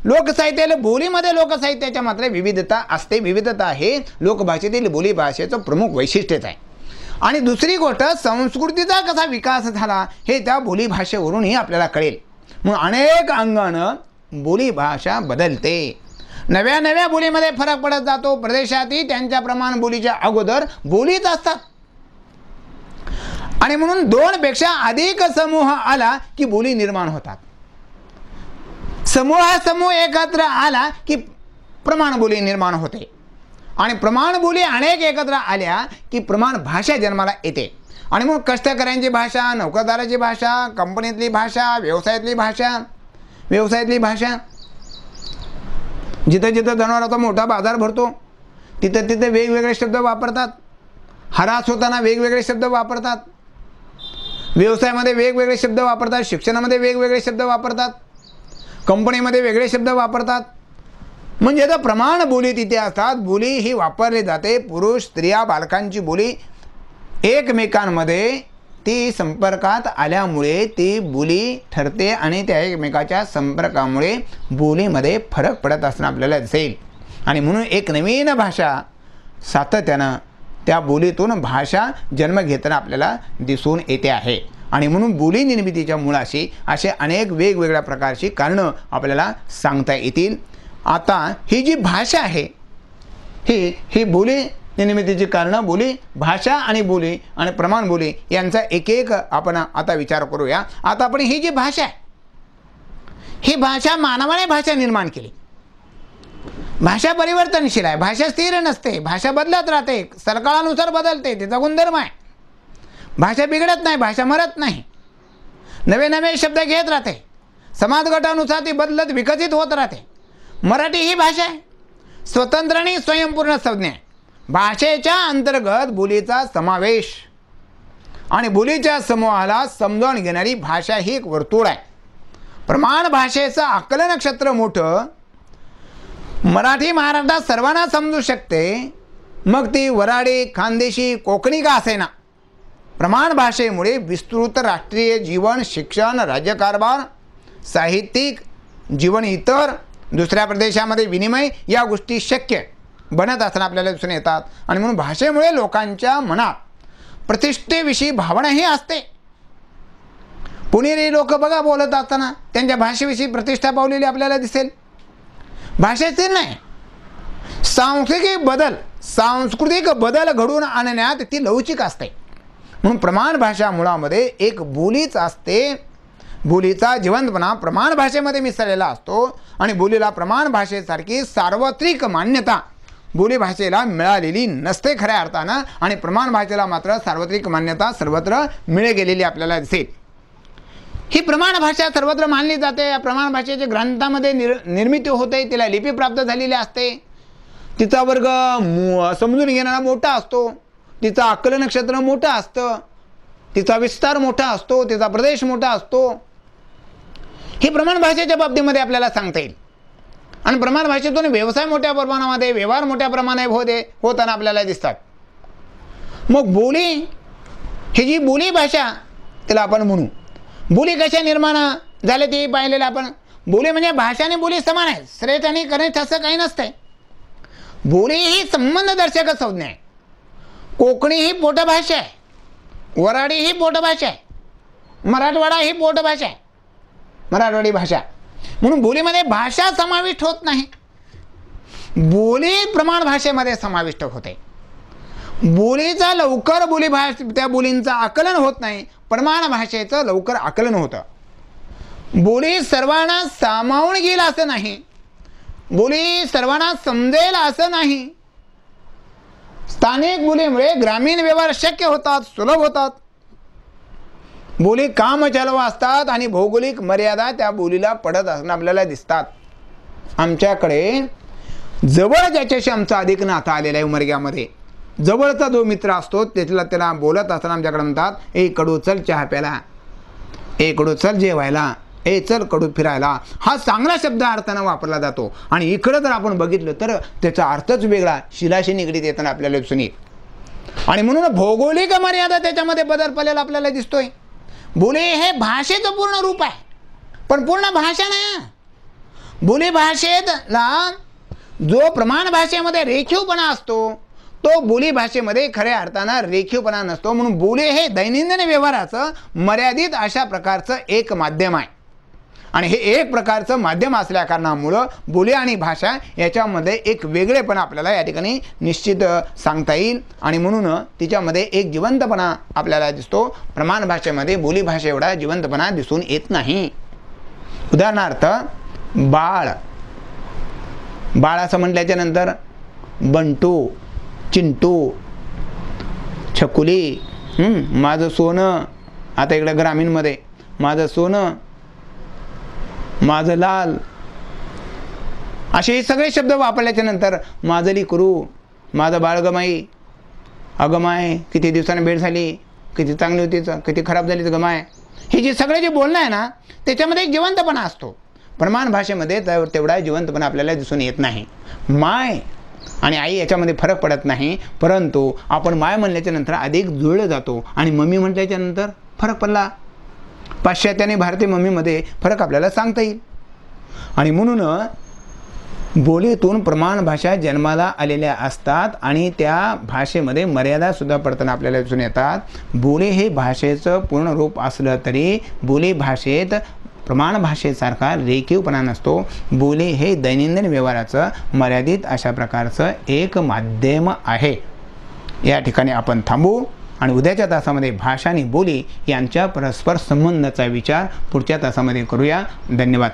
लोकसाहित्याला बोलीमध्ये लोकसाहित्याच्या मात्र विविधता असते. विविधता हे लोकभाषेतील बोली भाषेचं प्रमुख वैशिष्ट्यच आहे. आणि दुसरी गोष्ट, संस्कृतीचा कसा विकास झाला हे त्या बोली भाषेवरूनही आपल्याला कळेल. म्हणून अनेक अंगानं बोली भाषा बदलते. नव्या नव्या बोलीमध्ये फरक पडत जातो. प्रदेशातही त्यांच्या प्रमाण बोलीच्या अगोदर बोलीच असतात. आणि म्हणून 2 पेक्षा अधिक समूह आला की बोली निर्माण होतात. समूह एकत्र आला की प्रमाण बोली निर्माण होते. आणि प्रमाण बोली अनेक एकत्र आल्या की प्रमाण भाषा जन्माला येते. आणि मग कष्टकऱ्यांची भाषा, नोकरदाराची भाषा, कंपनीतली भाषा, व्यवसायातली भाषा, जिथं जिथं जनावरांचा मोठा बाजार भरतो तिथं तिथं वेगवेगळे शब्द वापरतात. हरास होताना वेगवेगळे शब्द वापरतात. व्यवसायामध्ये वेगवेगळे शब्द वापरतात. शिक्षणामध्ये वेगवेगळे शब्द वापरतात. कंपनीमध्ये वेगळे शब्द वापरतात. म्हणजे आता प्रमाण बोली तिथे असतात. बोली ही वापरली जाते. पुरुष, स्त्रिया, बालकांची बोली एकमेकांमध्ये ती संपर्कात आल्यामुळे ती बोली ठरते आणि त्या एकमेकाच्या संपर्कामुळे बोलीमध्ये फरक पडत असणं आपल्याला दिसेल. आणि म्हणून एक नवीन भाषा सातत्यानं त्या बोलीतून भाषा जन्म घेताना आपल्याला दिसून येते आहे. आणि म्हणून बोली निर्मितीच्या मुळाशी असे अनेक वेगवेगळ्या प्रकारची कारणं आपल्याला सांगता येतील. आता ही जी भाषा आहे ही बोली निर्मितीची कारणं बोली, भाषा आणि बोली आणि प्रमाण बोली यांचा एक एक आपण आता विचार करूया. आता आपण ही जी भाषा आहे, ही भाषा मानवाने भाषा निर्माण केली. भाषा परिवर्तनशील आहे, भाषा स्थिर नसते, भाषा बदलत राहते, सरकाळानुसार बदलते, तिचा गुणधर्म आहे. भाषा बिघडत नाही, भाषा मरत नाही, नवे नवे शब्द घेत राहते, समाज गटानुसार ती बदलत विकसित होत राहते. मराठी ही भाषा आहे, स्वतंत्र आणि स्वयंपूर्ण संज्ञा आहे. भाषेच्या अंतर्गत बोलीचा समावेश आणि बोलीच्या समूहाला समजावून घेणारी भाषा ही एक वर्तुळ आहे. प्रमाण भाषेचं आकलन क्षेत्र मोठं, मराठी महाराष्ट्रात सर्वांना समजू शकते, मग ती वराडी, खानदेशी, कोकणी का असेना. प्रमाण भाषेमुळे विस्तृत राष्ट्रीय जीवन, शिक्षण, राज्यकारभार, साहित्यिक जीवन, इतर दुसऱ्या प्रदेशामध्ये विनिमय या गोष्टी शक्य बनत असताना आपल्याला दिसून येतात. आणि म्हणून भाषेमुळे लोकांच्या मनात प्रतिष्ठेविषयी भावनाही असते. पुणेरी लोक बघा बोलत असताना त्यांच्या भाषेविषयी प्रतिष्ठा पावलेली आपल्याला दिसेल. भाषेतील नाही, सांस्कृतिक बदल घडवून आणण्यात ती लवचिक असते. म्हणून प्रमाण भाषा मुळामध्ये एक बोलीच असते. बोलीचा जिवंतपणा प्रमाण भाषेमध्ये मिसळलेला असतो आणि बोलीला प्रमाण भाषेसारखी सार्वत्रिक मान्यता बोली भाषेला मिळालेली नसते खऱ्या अर्थानं. आणि प्रमाण भाषेला मात्र सार्वत्रिक मान्यता सर्वत्र मिळे गेलेली आपल्याला दिसेल. ही प्रमाण भाषा सर्वत्र मानली जाते. या प्रमाण भाषेच्या ग्रंथामध्ये निर्मिती होते, तिला लिपी प्राप्त झालेली असते, तिचा वर्ग समजून घेणारा मोठा असतो, तिचं आकलन क्षेत्र मोठं असतं, तिचा विस्तार मोठा असतो, तिचा प्रदेश मोठा असतो. ही प्रमाण भाषेच्या बाबतीमध्ये आपल्याला सांगता येईल. आणि प्रमाण भाषेतून व्यवसाय मोठ्या प्रमाणामध्ये, व्यवहार मोठ्या प्रमाणात होताना आपल्याला दिसतात. मग बोली, ही जी बोली भाषा तिला आपण म्हणू, बोली कशा निर्माण झाले ते पाहिलेलं आपण. बोली म्हणजे भाषा आणि बोली समान आहे, श्रेष्ठ आणि कनिष्ठ असं काही नसतंय. बोली ही संबंधदर्शक संज्ञा आहे. कोकणी ही पोटभाषा आहे, वराडी ही पोटभाषा आहे, मराठवाडा ही पोटभाषा आहे, मराठवाडी भाषा. म्हणून बोलीमध्ये भाषा समाविष्ट होत नाही, बोली प्रमाण भाषेमध्ये समाविष्ट होते. बोलीचा लवकर त्या बोलींचं आकलन होत नाही, प्रमाण भाषेचं लवकर आकलन होतं. बोली सर्वांना सामावून घेईल असं नाही, बोली सर्वांना समजेल असं नाही. स्थानिक बोलीमुळे ग्रामीण व्यवहार शक्य होतात, सुलभ होतात. बोली कामचलव असतात आणि भौगोलिक मर्यादा त्या बोलीला पडत असताना आपल्याला दिसतात. आमच्याकडे जवळ ज्याच्याशी आमचं अधिक नातं आलेलं आहे उमरग्यामध्ये, जवळचा जो मित्र असतो त्याला बोलत असताना आमच्याकडे म्हणतात, ए कडू चल चहा प्यायला, ए कडू चल जेवायला, ए चल कडू फिरायला. हा चांगला शब्द अर्थानं वापरला जातो. आणि इकडं जर आपण बघितलं तर त्याचा अर्थच वेगळा, शिलाशी निगडीत येताना आपल्याला दिसून येईल. आणि म्हणून भौगोलिक मर्यादा त्याच्यामध्ये बदल पडलेला आपल्याला दिसतोय. बोली हे भाषेचं पूर्ण रूप आहे, पण पूर्ण भाषा नाही. बोली भाषेतला जो प्रमाण भाषेमध्ये रेखीवपणा असतो तो बोली भाषेमध्ये खऱ्या अर्थानं रेखीवपणा नसतो. म्हणून बोली हे दैनंदिन व्यवहाराचं मर्यादित अशा प्रकारचं एक माध्यम आहे. आणि हे एक प्रकारचं माध्यम असल्या कारणामुळं बोली आणि भाषा याच्यामध्ये एक वेगळेपणा आपल्याला या ठिकाणी निश्चित सांगता येईल. आणि म्हणून तिच्यामध्ये एक जिवंतपणा आपल्याला दिसतो. प्रमाण भाषेमध्ये बोली भाषे एवढा जिवंतपणा दिसून येत नाही. उदाहरणार्थ बाळ, बाळ असं म्हटल्याच्या नंतर बंटू, चिंटू, छकुली, माझं सोनं, आता इकडं ग्रामीणमध्ये माझं सोनं, माझं लाल, असे हे सगळे शब्द वापरल्याच्या नंतर माझं लेकरू, माझं बाळ गमाई, अगमाय, किती दिवसांनी भेट झाली, किती चांगली होती, किती खराब झाली गमाय, हे जे सगळे जे बोलणं आहे ना त्याच्यामध्ये एक जिवंतपणा असतो. प्रमाण भाषेमध्ये तेवढा जिवंतपणा आपल्याला दिसून येत नाही. माय आणि आई याच्यामध्ये फरक पडत नाही, परंतु आपण माय म्हणल्याच्या नंतर अधिक जुळलं जातो आणि मम्मी म्हटल्याच्या नंतर फरक पडला. पाश्चात्य आणि भारतीय मम्मीमध्ये फरक आपल्याला सांगता येईल. आणि म्हणून बोलीतून प्रमाण भाषा जन्माला आलेल्या असतात आणि त्या भाषेमध्ये मर्यादा सुद्धा पडताना आपल्याला दिसून येतात. बोली हे भाषेचं पूर्ण रूप असलं तरी बोली भाषेत प्रमाण भाषेसारखा रेखीवपणा नसतो. बोली हे दैनंदिन व्यवहाराचं मर्यादित अशा प्रकारचं एक माध्यम आहे. या ठिकाणी आपण थांबू आणि उद्याच्या तासामध्ये भाषा आणि बोली यांच्या परस्पर संबंधाचा विचार पुढच्या तासामध्ये करूया. धन्यवाद.